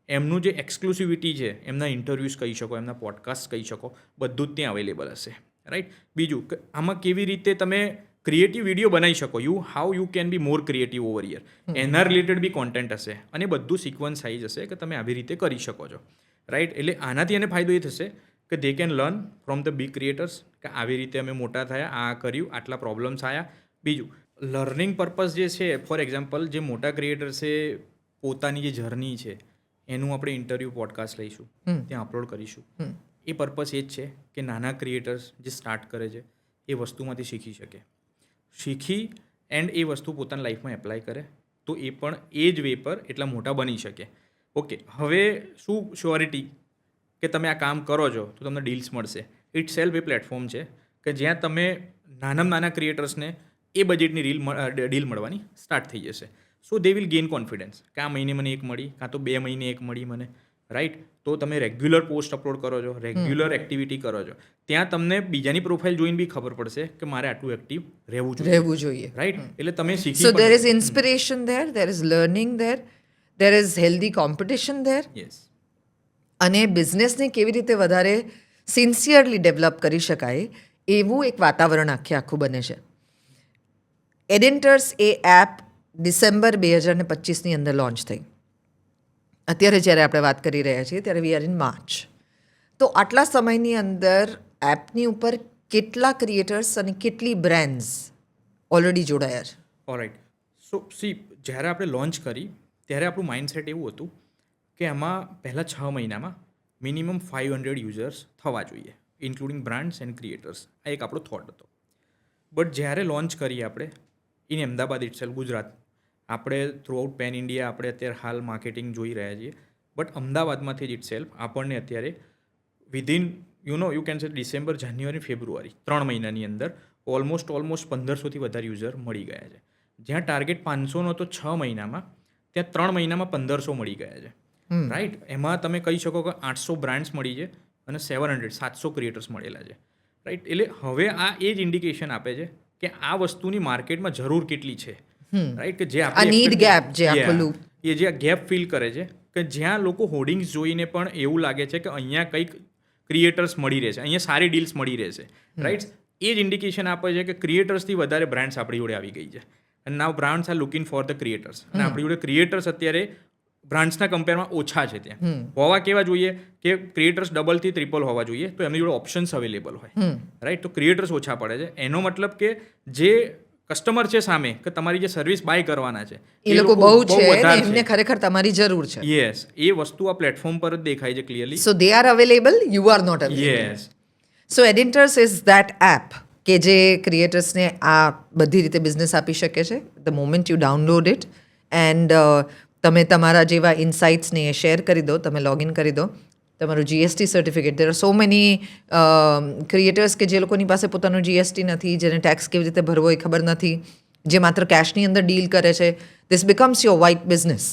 [SPEAKER 2] એમનું જે એક્સક્લુસિવિટી છે, એમના ઇન્ટરવ્યૂઝ કહી શકો, એમના પોડકાસ્ટ કહી શકો, બધું જ ત્યાં અવેલેબલ હશે, રાઈટ? બીજું કે આમાં કેવી રીતે તમે ક્રિએટિવ વિડીયો બનાવી શકો, how you can be more creative over year, એના રિલેટેડ બી કોન્ટેન્ટ હશે, અને બધું સિક્વન્સ સાઇઝ હશે કે તમે આવી રીતે કરી શકો છો, રાઈટ? એટલે આનાથી એને ફાયદો એ થશે કે they can learn from the big creators કે આવી રીતે અમે મોટા થયા, આ કર્યું, આટલા પ્રોબ્લેમ્સ આવ્યા. બીજું, લર્નિંગ પર્પઝ જે છે, ફોર એક્ઝામ્પલ, જે મોટા ક્રિએટર્સે પોતાની જે જર્ની છે એનું આપણે ઇન્ટરવ્યૂ પોડકાસ્ટ લઈશું, ત્યાં અપલોડ કરીશું. એ પર્પઝ એ જ છે કે નાના ક્રિએટર્સ જે સ્ટાર્ટ કરે છે એ વસ્તુમાંથી શીખી શકે, શીખી એન્ડ એ વસ્તુ પોતાની લાઈફમાં એપ્લાય કરે તો એ પણ એ જ વે પર એટલા મોટા બની શકે. ઓકે, હવે શું શ્યોરિટી કે તમે આ કામ કરો છો તો તમને ડીલ્સ મળશે? ઇટ સેલ્ફ એ પ્લેટફોર્મ છે કે જ્યાં તમે નાનામાં નાના ક્રિએટર્સને એ બજેટની ડીલ મળવાની સ્ટાર્ટ થઈ જશે. સો દે વિલ ગેઇન કોન્ફિડન્સ કે આ મહિને મને એક મળી, કાં તો 2 મહિને એક મળી મને, રાઈટ? તો તમે રેગ્યુલર પોસ્ટ અપલોડ કરો છો, રેગ્યુલર એક્ટિવિટી કરો છો, ત્યાં તમને બીજાની પ્રોફાઇલ જોઈને બી ખબર પડશે કે મારે આટલું એક્ટિવ રહેવું જોઈએ, રાઈટ? એટલે તમે શીખી.
[SPEAKER 1] So there is inspiration there, there is learning there, there is healthy competition there.
[SPEAKER 2] Yes,
[SPEAKER 1] અને બિઝનેસને કેવી રીતે વધારે સિન્સિયરલી ડેવલપ કરી શકાય એવું એક વાતાવરણ આખું બને છે. એડિટર્સ એ એપ ડિસેમ્બર 2025ની અંદર લોન્ચ થઈ. અત્યારે જ્યારે આપણે વાત કરી રહ્યા છીએ ત્યારે વી આર ઇન માર્ચ. તો આટલા સમયની અંદર એપની ઉપર કેટલા ક્રિએટર્સ અને કેટલી બ્રેન્ડ્સ ઓલરેડી જોડાયા છે?
[SPEAKER 2] ઓલરાઈટ. સો સી, જ્યારે આપણે લોન્ચ કરી ત્યારે આપણું માઇન્ડસેટ એવું હતું કે આમાં પહેલાં 6 મહિનામાં મિનિમમ 500 યુઝર્સ થવા જોઈએ, ઇન્ક્લુડિંગ બ્રાન્ડ્સ એન્ડ ક્રિએટર્સ. આ એક આપણો થોટ હતો. બટ જ્યારે લોન્ચ કરીએ આપણે ઇન અમદાવાદ ઇટસેલ્ફ ગુજરાત, આપણે થ્રુઆઉટ પેન ઇન્ડિયા આપણે અત્યારે હાલ માર્કેટિંગ જોઈ રહ્યા છીએ, બટ અમદાવાદમાંથી જ ઇટસેલ્ફ આપણને અત્યારે within you can say December, January, February 3 મહિનાની અંદર ઓલમોસ્ટ 1500થી વધારે યુઝર મળી ગયા છે. જ્યાં ટાર્ગેટ 500નો હતો 6 મહિનામાં, ત્યાં 3 મહિનામાં 1500 મળી ગયા છે. રાઈટ. એમાં તમે કહી શકો કે 800 બ્રાન્ડ્સ મળી છે અને 700 ક્રિએટર્સ મળેલા છે. રાઈટ. એટલે હવે આ એ જ ઇન્ડિકેશન આપે છે કે આ વસ્તુની માર્કેટમાં જરૂર કેટલી છે. રાઈટ. કે જે
[SPEAKER 1] આ need gap જે આખું loop.
[SPEAKER 2] એ જે આ ગેપ ફીલ કરે છે કે જ્યાં લોકો હોર્ડિંગ્સ જોઈને પણ એવું લાગે છે કે અહીંયા કંઈક ક્રિએટર્સ મળી રહેશે, અહીંયા સારી ડીલ્સ મળી રહેશે. રાઈટ. એ જ ઇન્ડિકેશન આપે છે કે ક્રિએટર્સથી વધારે બ્રાન્ડ્સ આપણી જોડે આવી ગઈ છે. અને now brands are looking for the creators. અને આપણી જોડે ક્રિએટર્સ અત્યારે બ્રાન્ડ્સના કમ્પેરમાં ઓછા છે. ત્યાં હોવા કેવા જોઈએ કે ક્રિએટર્સ ડબલથી ટ્રિપલ હોવા જોઈએ, તો એમની જોડે ઓપ્શન્સ અવેલેબલ હોય. રાઈટ. તો ક્રિએટર્સ ઓછા પડે છે. એનો મતલબ કે જે કસ્ટમર છે સામે, કે તમારી જે સર્વિસ બાય કરવાના છે
[SPEAKER 1] એ લોકો બહુ છે અને એમને ખરેખર તમારી જરૂર છે.
[SPEAKER 2] યસ. એ વસ્તુ આ પ્લેટફોર્મ પર જ દેખાય છે clearly.
[SPEAKER 1] So they are available, you are not available.
[SPEAKER 2] Yes.
[SPEAKER 1] So editors is that app કે જે ક્રિએટર્સને આ બધી રીતે બિઝનેસ આપી શકે છે. The moment you download it and તમે તમારા જેવા ઇન્સાઇટ્સને શેર કરી દો, તમે લોગિન કરી દો, તમારું GST certificate. There are so many creators કે જે લોકોની પાસે પોતાનું જીએસટી નથી, જેને ટેક્સ કેવી રીતે ભરવો એ ખબર નથી, જે માત્ર કેશની અંદર ડીલ કરે છે. This becomes your white business.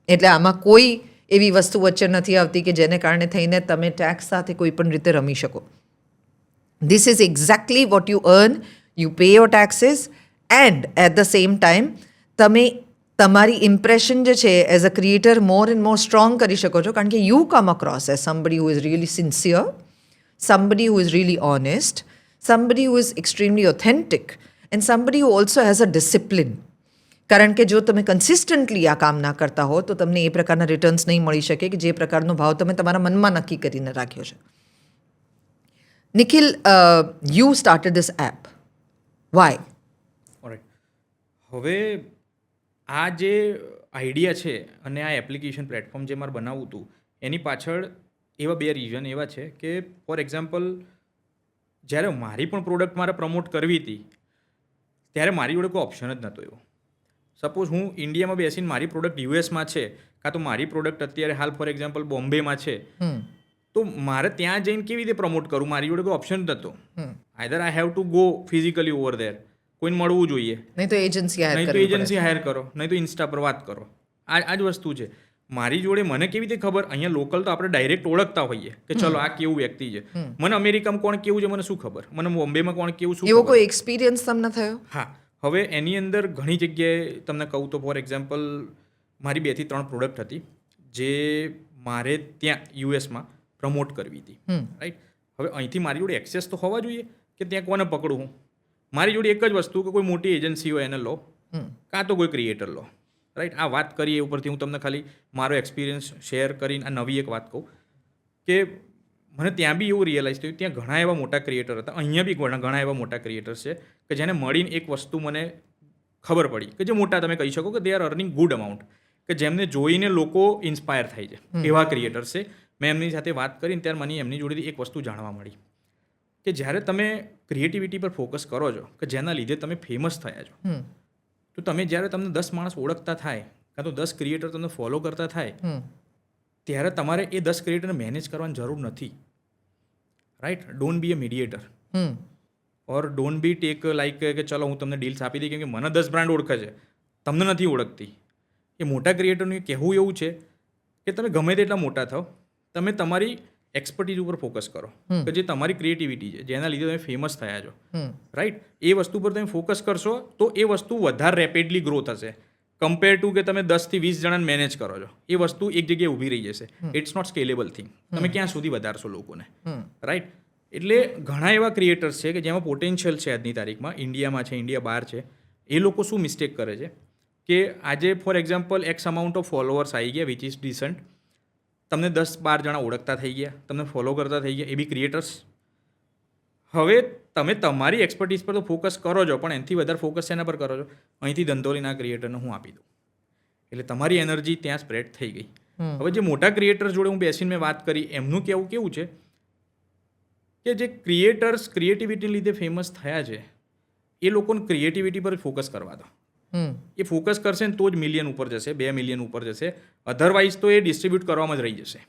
[SPEAKER 1] એટલે આમાં કોઈ એવી વસ્તુ વચ્ચે નથી આવતી કે જેને કારણે થઈને તમે ટેક્સ સાથે કોઈ પણ રીતે રમી શકો. This is exactly what you earn. You pay your taxes and at the same time તમે તમારી ઇમ્પ્રેશન જે છે as a creator more and more strong કરી શકો છો, કારણ કે you come across as somebody who is really sincere, somebody who is really honest, somebody who is extremely authentic and somebody who also has a discipline. કારણ કે જો તમે consistently આ કામ ના કરતા હો તો તમને એ પ્રકારના રિટર્ન્સ નહીં મળી શકે કે જે પ્રકારનો ભાવ તમે તમારા મનમાં નક્કી કરીને રાખ્યો છે. Nikhil, you started this app. Why?
[SPEAKER 2] Alright. હવે આ જે આઈડિયા છે અને આ એપ્લિકેશન પ્લેટફોર્મ જે મારે બનાવવું હતું, એની પાછળ એવા 2 રીઝન એવા છે કે ફોર એક્ઝામ્પલ જ્યારે મારી પણ પ્રોડક્ટ મારે પ્રમોટ કરવી હતી ત્યારે મારી જોડે કોઈ ઓપ્શન જ નહોતો એવો. સપોઝ હું ઇન્ડિયામાં બેસીને મારી પ્રોડક્ટ યુએસમાં છે, કાં તો મારી પ્રોડક્ટ અત્યારે હાલ ફોર એક્ઝામ્પલ બોમ્બેમાં છે, તો મારે ત્યાં જઈને કેવી રીતે પ્રમોટ કરું? મારી જોડે કોઈ ઓપ્શન જ નહોતો. Either I have to go physically over there, કોઈને મળવું જોઈએ,
[SPEAKER 1] નહીં તો એજન્સી
[SPEAKER 2] હાયર કરો, નહીં તો ઇન્સ્ટા પર વાત કરો. આ જ વસ્તુ છે. મારી જોડે મને કેવી રીતે ખબર? અહીંયા લોકલ તો આપણે ડાયરેક્ટ ઓળખતા હોઈએ કે ચલો આ કેવું વ્યક્તિ છે. મને અમેરિકામાં કોણ કેવું છે મને શું ખબર? મને બોમ્બેમાં કોણ કેવું શું
[SPEAKER 1] એવો કોઈ એક્સપિરિયન્સ તમને થયો?
[SPEAKER 2] હા. હવે એની અંદર ઘણી જગ્યાએ તમને કહું તો ફોર એક્ઝામ્પલ મારી 2 થી 3 પ્રોડક્ટ હતી જે મારે ત્યાં યુએસમાં પ્રમોટ કરવી હતી. રાઈટ. હવે અહીંથી મારી જોડે એક્સેસ તો હોવા જોઈએ કે ત્યાં કોને પકડું હું? મારી જોડે એક જ વસ્તુ કે કોઈ મોટી એજન્સી હોય એને લો, કાં તો કોઈ ક્રિએટર લો. રાઈટ. આ વાત કરીએ ઉપરથી હું તમને ખાલી મારો એક્સપિરિયન્સ શેર કરીને આ નવી એક વાત કહું કે મને ત્યાં બી એવું રિયલાઇઝ થયું, ત્યાં ઘણા એવા મોટા ક્રિએટર હતા, અહીંયા બી ઘણા એવા મોટા ક્રિએટર્સ છે કે જેને મળીને એક વસ્તુ મને ખબર પડી કે જે મોટા તમે કહી શકો કે they are earning good amount, કે જેમને જોઈને લોકો ઇન્સ્પાયર થાય છે. એવા ક્રિએટર્સ છે. મેં એમની સાથે વાત કરીને ત્યારે મને એમની જોડેથી એક વસ્તુ જાણવા મળી કે જ્યારે તમે ક્રિએટિવિટી પર ફોકસ કરો છો કે જેના લીધે તમે ફેમસ થયા છો, તો તમે જ્યારે તમને 10 માણસ ઓળખતા થાય કાં તો 10 ક્રિએટર તમને ફોલો કરતા થાય, ત્યારે તમારે એ 10 ક્રિએટરને મેનેજ કરવાની જરૂર નથી. Right. Don't be a mediator or don't be tech like કે ચલો હું તમને ડીલ્સ આપી દઈ કેમ કે મને 10 બ્રાન્ડ ઓળખે છે, તમને નથી ઓળખતી. એ મોટા ક્રિએટરનું કહેવું એવું છે કે તમે ગમે તેટલા મોટા થાઓ, તમે તમારી એક્સપર્ટીઝ ઉપર ફોકસ કરો કે જે તમારી ક્રિએટિવિટી છે જેના લીધે તમે ફેમસ થયા છો. રાઈટ. એ વસ્તુ પર તમે ફોકસ કરશો તો એ વસ્તુ વધારે રેપિડલી ગ્રો થશે કમ્પેર ટુ કે તમે 10 થી 20 જણાને મેનેજ કરો છો. એ વસ્તુ એક જગ્યાએ ઊભી રહી જશે. It's not scalable thing. તમે ક્યાં સુધી વધારશો લોકોને? રાઈટ. એટલે ઘણા એવા ક્રિએટર્સ છે કે જેમાં પોટેન્શિયલ છે આજની તારીખમાં, ઇન્ડિયામાં છે, ઇન્ડિયા બહાર છે. એ લોકો શું મિસ્ટેક કરે છે કે આજે for example x amount of followers આવી ગયા વિચ ઇઝ ડિસન્ટ, તમને 10-12 જણા ઓળખતા થઈ ગયા, તમને ફોલો કરતા થઈ ગયા, એ બી ક્રિએટર્સ. હવે તમે તમારી એક્સપર્ટીઝ પર તો ફોકસ કરો છો, પણ એનાથી વધારે ફોકસ એના પર કરો છો અહીંથી ધંધો લઈને આ ક્રિએટરને હું આપી દઉં. એટલે તમારી એનર્જી ત્યાં સ્પ્રેડ થઈ ગઈ. હવે જે મોટા ક્રિએટર્સ જોડે હું બેસીને મેં વાત કરી, એમનું કેવું છે કે જે ક્રિએટર્સ ક્રિએટિવિટીને લીધે ફેમસ થયા છે એ લોકોને ક્રિએટિવિટી પર ફોકસ કરવા દો. એ ફોકસ કરશે ને તો જ મિલિયન ઉપર જશે, 2 મિલિયન ઉપર જશે. અધરવાઇઝ તો એ ડિસ્ટ્રીબ્યુટ કરવામાં જ રહી જશે.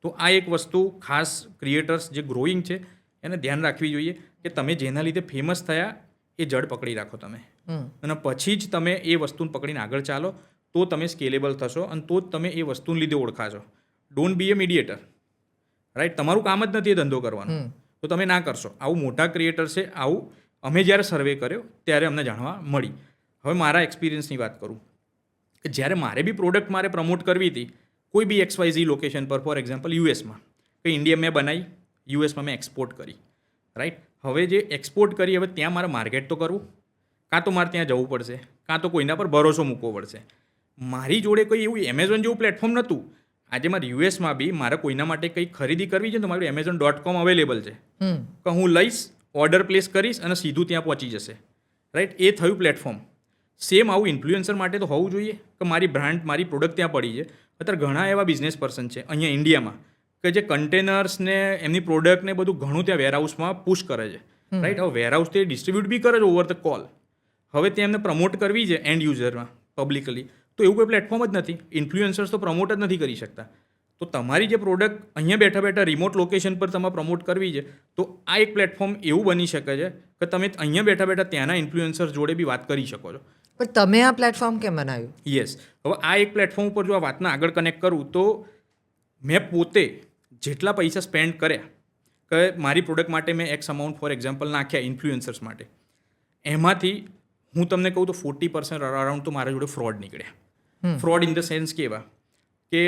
[SPEAKER 2] તો આ એક વસ્તુ ખાસ ક્રિએટર્સ જે ગ્રોઈંગ છે એને ધ્યાન રાખવી જોઈએ કે તમે જેના લીધે ફેમસ થયા એ જડ પકડી રાખો તમે, અને પછી જ તમે એ વસ્તુને પકડીને આગળ ચાલો, તો તમે સ્કેલેબલ થશો અને તો જ તમે એ વસ્તુને લીધે ઓળખાશો. Don't be a mediator, right? તમારું કામ જ નથી એ ધંધો કરવાનો, તો તમે ના કરશો. આવું મોટા ક્રિએટર છે, આવું અમે જ્યારે સર્વે કર્યો ત્યારે અમને જાણવા મળી. હવે મારા એક્સપિરિયન્સની વાત કરું કે જ્યારે મારે બી પ્રોડક્ટ મારે પ્રમોટ કરવી હતી કોઈ બી XYZ લોકેશન પર, ફોર એક્ઝામ્પલ યુએસમાં, કે ઇન્ડિયા મેં બનાવી, યુએસમાં મેં એક્સપોર્ટ કરી, રાઈટ? હવે જે એક્સપોર્ટ કરી, હવે ત્યાં મારે માર્કેટ તો કરવું, કાં તો મારે ત્યાં જવું પડશે, કાં તો કોઈના પર ભરોસો મૂકવો પડશે. મારી જોડે કોઈ એવું એમેઝોન જેવું પ્લેટફોર્મ નહોતું. આજે મારે યુએસમાં બી મારે કોઈના માટે કંઈ ખરીદી કરવી છે તો મારું Amazon.com અવેલેબલ છે, કે હું લઈશ, ઓર્ડર પ્લેસ કરીશ અને સીધું ત્યાં પહોંચી જશે, રાઈટ? એ થયું પ્લેટફોર્મ. સેમ આવું ઇન્ફ્લુએન્સર માટે તો હોવું જોઈએ કે મારી બ્રાન્ડ, મારી પ્રોડક્ટ ત્યાં પડી છે. અત્યારે ઘણા એવા બિઝનેસ પર્સન છે અહીંયા ઇન્ડિયામાં કે જે કન્ટેનર્સને એમની પ્રોડક્ટને બધું ઘણું ત્યાં વેરહાઉસમાં પુશ કરે છે, રાઈટ? હવે વેરહાઉસ તે ડિસ્ટ્રીબ્યુટ બી કરે છે ઓવર ધ કોલ. હવે ત્યાં એમને પ્રમોટ કરવી છે એન્ડ યુઝરમાં પબ્લિકલી, તો એવું કોઈ પ્લેટફોર્મ જ નથી. ઇન્ફ્લુએન્સર્સ તો પ્રમોટ જ નથી કરી શકતા. તો તમારી જે પ્રોડક્ટ અહીંયા બેઠા બેઠા રિમોટ લોકેશન પર તમારે પ્રમોટ કરવી છે, તો આ એક પ્લેટફોર્મ એવું બની શકે છે કે તમે અહીંયા બેઠા બેઠા ત્યાંના ઇન્ફ્લુએન્સર્સ જોડે બી વાત કરી શકો છો.
[SPEAKER 1] પણ તમે આ પ્લેટફોર્મ કેમ બનાવ્યું?
[SPEAKER 2] યસ. હવે આ એક પ્લેટફોર્મ ઉપર જો આ વાતને આગળ કનેક્ટ કરું તો મેં પોતે જેટલા પૈસા સ્પેન્ડ કર્યા, કે મારી પ્રોડક્ટ માટે મેં એક્સ અમાઉન્ટ ફોર એક્ઝામ્પલ નાખ્યા ઇન્ફ્લુએન્સર્સ માટે, એમાંથી હું તમને કહું તો 40% અરાઉન્ડ તો મારા જોડે ફ્રોડ નીકળ્યા. ફ્રોડ ઇન ધ સેન્સ કેવા કે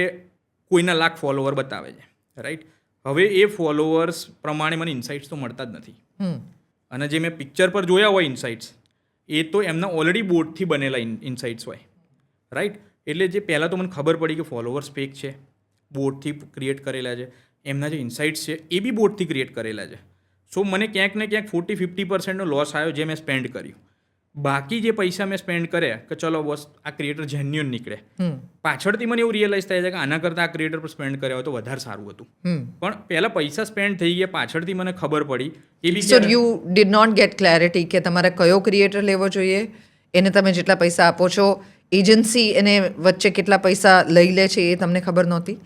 [SPEAKER 2] કોઈના લાખ ફોલોવર બતાવે છે, રાઈટ? હવે એ ફોલોવર્સ પ્રમાણે મને ઇન્સાઇટ્સ તો મળતા જ નથી, અને જે મેં પિક્ચર પર જોયા હોય ઇન્સાઇટ્સ, એ તો એમના ઓલરેડી બોર્ડથી બનેલા ઇન્સાઇટ્સ હોય, રાઈટ? એટલે જે પહેલાં તો મને ખબર પડી કે ફોલોવર્સ ફેક છે, બોર્ડથી ક્રિએટ કરેલા છે. એમના જે ઇન્સાઇટ્સ છે એ બી બોર્ડથી ક્રિએટ કરેલા છે. સો મને ક્યાંક ને ક્યાંક 40-50% લોસ આવ્યો જે મેં સ્પેન્ડ કર્યું. બાકી જે પૈસા મેં સ્પેન્ડ કર્યા કે ચલો બસ આ ક્રિએટર જેન્યુઅન નીકળે, પાછળથી મને એવું રિયલાઇઝ થાય છે કે આના કરતાં આ ક્રિએટર પર સ્પેન્ડ કર્યા હોય તો વધારે સારું હતું. પણ પહેલાં પૈસા સ્પેન્ડ થઈ ગયા, પાછળથી મને ખબર પડી. એ બી
[SPEAKER 1] so you did not get clarity કે તમારે કયો ક્રિએટર લેવો જોઈએ, એને તમે જેટલા પૈસા આપો છો, એજન્સી એને વચ્ચે કેટલા પૈસા લઈ લે છે એ તમને ખબર નહોતી.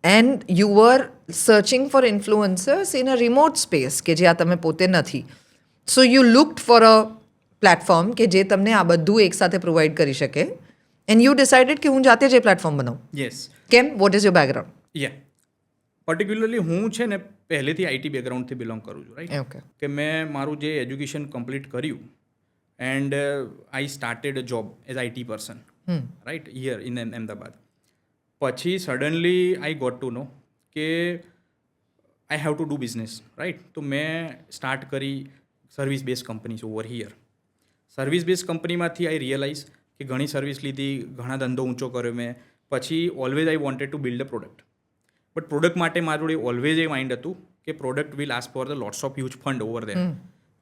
[SPEAKER 1] And you var searching four influencers in a remote space કે જ્યાં તમે પોતે નથી. So you looked for a platform કે જે તમને આ બધું એકસાથે પ્રોવાઈડ કરી શકે, એન્ડ યુ ડિસાઇડેડ કે હું જાતે જ એ પ્લેટફોર્મ બનાવું.
[SPEAKER 2] યસ.
[SPEAKER 1] કેમ? What is your background?
[SPEAKER 2] Yeah, particularly હું છે ને પહેલેથી IT બેકગ્રાઉન્ડથી બિલોંગ કરું છું, રાઈટ?
[SPEAKER 1] ઓકે.
[SPEAKER 2] કે મેં મારું જે એજ્યુકેશન કમ્પ્લીટ કર્યું and I started a job as IT person, right, here in Ahmedabad. પછી સડનલી આઈ ગોટ ટુ નો કે I have to do business, right? તો મેં સ્ટાર્ટ કરી service base companies over here. Service base કંપનીમાંથી આઈ realise કે ઘણી service લીધી, ઘણા ધંધો ઊંચો કર્યો મેં. પછી always I wanted to build a product, but product માટે મારું જોડે ઓલવેઝ એ માઇન્ડ હતું કે product will ask for the lots of huge fund over there,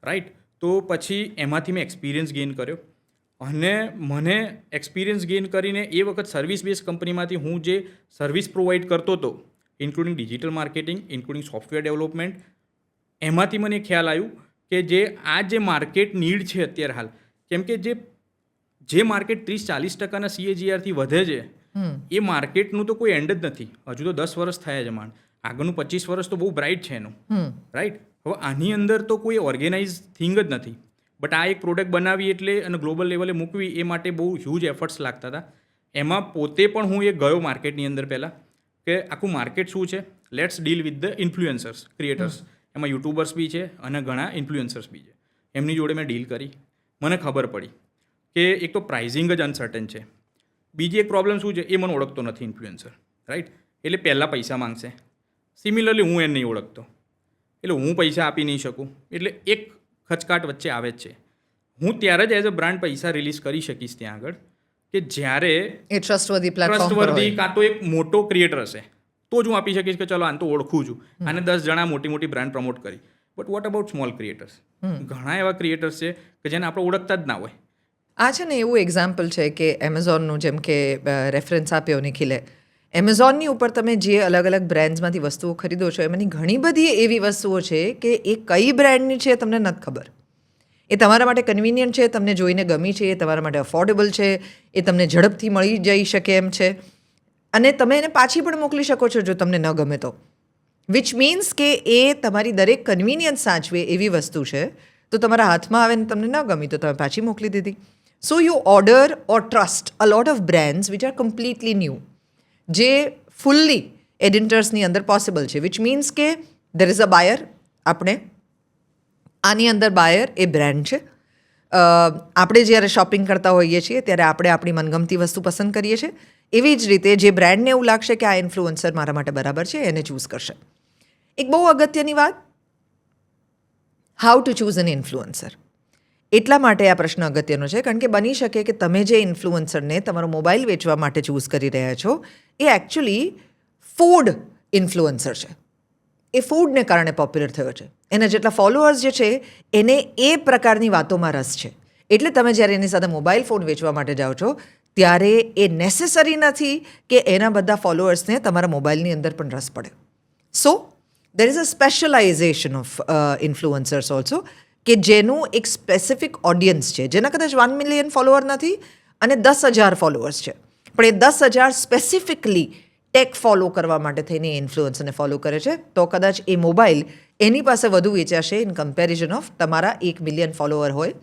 [SPEAKER 2] right? તો પછી એમાંથી મેં એક્સપિરિયન્સ ગેઇન કર્યો, અને મને એક્સપિરિયન્સ ગેઇન કરીને એ વખત સર્વિસ બેઝ કંપનીમાંથી હું જે સર્વિસ પ્રોવાઈડ કરતો હતો, including digital marketing, including software development, એમાંથી મને ખ્યાલ આવ્યું કે આ જે માર્કેટ નીડ છે અત્યારે હાલ, કેમ કે જે માર્કેટ 30-40% CAGR વધે છે, એ માર્કેટનું તો કોઈ એન્ડ જ નથી. હજુ તો 10 વર્ષ થયા છે માંડ, આગળનું 25 વર્ષ તો બહુ બ્રાઇટ છે એનું, રાઈટ? હવે આની અંદર તો કોઈ ઓર્ગેનાઇઝ થિંગ જ નથી. બટ આ એક પ્રોડક્ટ બનાવી એટલે અને ગ્લોબલ લેવલે મૂકવી એ માટે બહુ હ્યુજ એફર્ટ્સ લાગતા હતા. એમાં પોતે પણ હું એક ગયો માર્કેટની અંદર પહેલાં કે આખું માર્કેટ શું છે, let's deal with the influencers, creators. એમાં યુટ્યુબર્સ બી છે અને ઘણા ઇન્ફ્લુએન્સર્સ બી છે. એમની જોડે મેં ડીલ કરી. મને ખબર પડી કે એક તો પ્રાઇઝિંગ જ અનસર્ટન છે. બીજી એક પ્રોબ્લેમ શું છે, એ મને ઓળખતો નથી ઇન્ફ્લુએન્સર, રાઈટ? એટલે પહેલાં પૈસા માંગશે. સિમિલરલી હું એને નહીં ઓળખતો, એટલે હું પૈસા આપી નહીં શકું. એટલે એક ખચકાટ વચ્ચે આવે જ છે. હું ત્યારે જ એઝ અ બ્રાન્ડ પૈસા રિલીઝ કરી શકીશ ત્યાં આગળ કે જ્યારે
[SPEAKER 1] એ ટ્રસ્ટવર્ધી
[SPEAKER 2] કાં તો એક મોટો ક્રિએટર હશે તો જ હું આપી શકીશ કે ચલો આને તો ઓળખું છું, આને 10 જણા મોટી બ્રાન્ડ પ્રમોટ કરી. But what about small creators? ઘણા એવા ક્રિએટર્સ છે કે જેને આપણે ઓળખતા જ ના હોય.
[SPEAKER 1] આ છે ને એવું એક્ઝામ્પલ છે કે એમેઝોનનું, જેમ કે રેફરન્સ આપ્યો નિખિલે, એમેઝોનની ઉપર તમે જે અલગ અલગ બ્રાન્ડ્સમાંથી વસ્તુઓ ખરીદો છો, એમાંની ઘણી બધી એવી વસ્તુઓ છે કે એ કઈ બ્રાન્ડની છે તમને નથી ખબર. એ તમારા માટે કન્વિનિયન્ટ છે, તમને જોઈને ગમી છે, એ તમારા માટે અફોર્ડેબલ છે, એ તમને ઝડપથી મળી જઈ શકે એમ છે, અને તમે એને પાછી પણ મોકલી શકો છો જો તમને ન ગમે તો. વિચ મીન્સ કે એ તમારી દરેક કન્વિનિયન્સ સાચવે એવી વસ્તુ છે. તો તમારા હાથમાં આવે ને તમને ન ગમી તો તમે પાછી મોકલી દીધી. So you order or trust a lot of brands which are completely new, જે ફુલ્લી એડિન્ટર્સની અંદર પોસિબલ છે. વિચ મીન્સ કે દેર ઇઝ અ બાયર. આપણે આની અંદર બાયર એ બ્રાન્ડ છે. આપણે જ્યારે શોપિંગ કરતા હોઈએ છીએ ત્યારે આપણે આપણી મનગમતી વસ્તુ પસંદ કરીએ છીએ. એવી જ રીતે જે બ્રાન્ડને એવું લાગશે કે આ ઇન્ફ્લુઅન્સર મારા માટે બરાબર છે એને ચૂઝ કરશે. એક બહુ અગત્યની વાત, how to choose an influencer. એટલા માટે આ પ્રશ્ન અગત્યનો છે કારણ કે બની શકે કે તમે જે ઇન્ફ્લુઅન્સરને તમારો મોબાઈલ વેચવા માટે ચૂઝ કરી રહ્યા છો એ એકચ્યુઅલી ફૂડ ઇન્ફ્લુઅન્સર છે. એ ફૂડને કારણે પોપ્યુલર થયો છે. એના જેટલા ફોલોઅર્સ જે છે એને એ પ્રકારની વાતોમાં રસ છે. એટલે તમે જ્યારે એની સાથે મોબાઈલ ફોન વેચવા માટે જાઓ છો ત્યારે એ નેસેસરી નથી કે એના બધા ફોલોઅર્સને તમારા મોબાઈલની અંદર પણ રસ પડે. So there is a specialization of influencers also, કે જેનું એક સ્પેસિફિક ઓડિયન્સ છે, જેના કદાચ 1 મિલિયન ફોલોઅર નથી અને 10,000 ફોલોઅર્સ છે, પણ એ 10,000 સ્પેસિફિકલી ટેક ફોલો કરવા માટે થઈને એ ઇન્ફ્લુઅન્સરને ફોલો કરે છે. તો કદાચ એ મોબાઈલ એની પાસે વધુ વેચાશે ઇન કમ્પેરિઝન ઓફ તમારા 1 મિલિયન ફોલોઅર હોય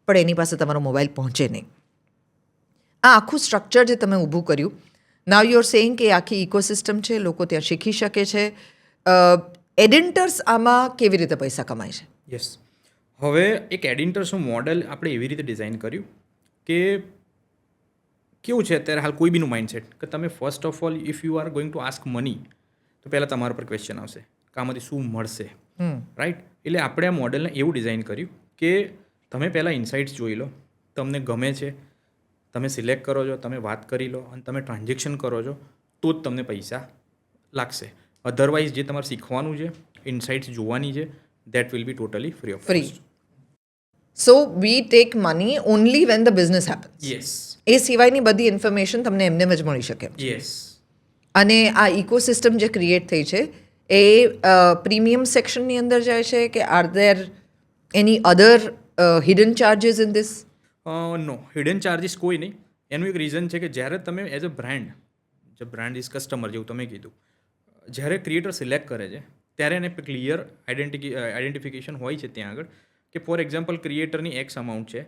[SPEAKER 1] પણ એની પાસે તમારો મોબાઈલ પહોંચે નહીં. આ આખું સ્ટ્રક્ચર જે તમે ઊભું કર્યું, નાવ યુ આર સેઇંગ કે આખી ઇકોસિસ્ટમ છે, લોકો ત્યાં શીખી શકે છે. એડિન્ટર્સ આમાં કેવી રીતે પૈસા કમાય છે?
[SPEAKER 2] યસ. હવે એક એડિન્ટર્સનું મોડેલ આપણે એવી રીતે ડિઝાઇન કર્યું કે કેવું છે અત્યારે હાલ કોઈ બીનું માઇન્ડસેટ કે તમે first of all if you are going to ask money તો પહેલાં તમારા પર ક્વેશ્ચન આવશે કે આમાંથી શું મળશે, રાઈટ? એટલે આપણે આ મોડેલને એવું ડિઝાઇન કર્યું કે તમે પહેલાં ઇન્સાઇટ્સ જોઈ લો, તમને ગમે છે, તમે સિલેક્ટ કરો છો, તમે વાત કરી લો અને તમે ટ્રાન્ઝેક્શન કરો છો તો જ તમને પૈસા લાગશે. અધરવાઇઝ જે તમારે શીખવાનું છે, ઇન્સાઇટ્સ જોવાની છે, that will be totally free of
[SPEAKER 1] free. So we take money only when the business happens.
[SPEAKER 2] Yes.
[SPEAKER 1] એ સિવાયની બધી ઇન્ફોર્મેશન તમને એમને જ મળી શકે.
[SPEAKER 2] યસ.
[SPEAKER 1] અને આ ઇકોસિસ્ટમ જે ક્રિએટ થઈ છે એ પ્રીમિયમ સેક્શનની અંદર જાય છે કે are there any other hidden charges in this?
[SPEAKER 2] No, hidden charges કોઈ નહીં. એનું એક રીઝન છે કે જ્યારે તમે એઝ અ બ્રાન્ડ, જે બ્રાન્ડ ઇઝ કસ્ટમર જેવું તમે કીધું, જ્યારે ક્રિએટર સિલેક્ટ કરે છે ત્યારે એને ક્લિયર આઈડેન્ટિફિકેશન હોય છે ત્યાં આગળ કે ફોર એક્ઝામ્પલ ક્રિએટરની એક્સ અમાઉન્ટ છે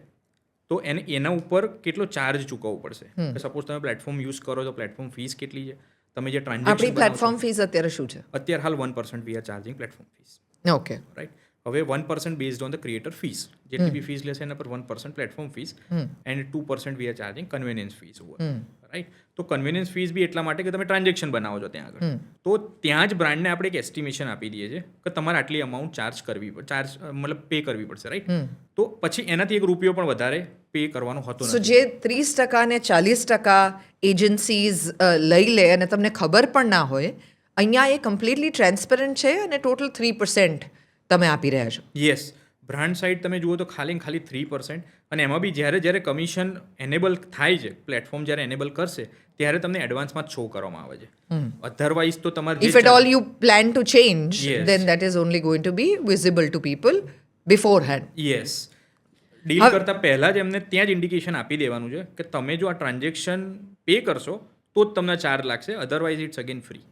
[SPEAKER 2] તો એને એના ઉપર કેટલો ચાર્જ ચૂકવવો પડશે. સપોઝ તમે પ્લેટફોર્મ યુઝ કરો તો પ્લેટફોર્મ ફીસ કેટલી છે, તમે જે
[SPEAKER 1] આપણી
[SPEAKER 2] ટ્રાન્ઝેક્શન
[SPEAKER 1] પ્લેટફોર્મ ફીસ અત્યારે શું છે?
[SPEAKER 2] અત્યારે હાલ 1% we are charging platform fees,
[SPEAKER 1] okay.
[SPEAKER 2] Right? હવે 1% based on the creator fees, જેટલી બી ફીસ લેશે એના પર 1% platform fees and 2% we are charging convenience fees over, right? તો કન્વીનિયન્સ ફીસ બી એટલા માટે કે તમે ટ્રાન્ઝેક્શન બનાવો છો ત્યાં આગળ, તો ત્યાં જ બ્રાન્ડને આપણે એક એસ્ટિમેશન આપી દઈએ છીએ કે તમારે આટલી અમાઉન્ટ મતલબ પે કરવી પડશે, રાઈટ? તો પછી એનાથી 1 રૂપિયો પણ વધારે પે કરવાનો હોતો
[SPEAKER 1] સો
[SPEAKER 2] નથી.
[SPEAKER 1] જે 30% ને 40% એજન્સીઝ લઈ લે અને તમને ખબર પણ ના હોય, અહીંયા એ કમ્પ્લીટલી ટ્રાન્સપરન્ટ છે અને ટોટલ 3% તમે આપી રહ્યા છો.
[SPEAKER 2] યસ. બ્રાન્ડ સાઇડ તમે જુઓ તો ખાલી 3%, અને એમાં બી જ્યારે કમિશન એનેબલ થાય છે, પ્લેટફોર્મ જ્યારે એનેબલ કરશે ત્યારે તમને એડવાન્સમાં જ શો કરવામાં આવે છે. અધરવાઇઝ તો તમારે
[SPEAKER 1] If at all you plan to change,
[SPEAKER 2] Yes.
[SPEAKER 1] then that is only going to be visible to people beforehand.
[SPEAKER 2] Yes, deal કરતાં પહેલાં જ એમને ત્યાં જ ઇન્ડિકેશન આપી દેવાનું છે કે તમે જો આ ટ્રાન્ઝેક્શન પે કરશો તો જ તમને ચાર્જ લાગશે, otherwise it's again free.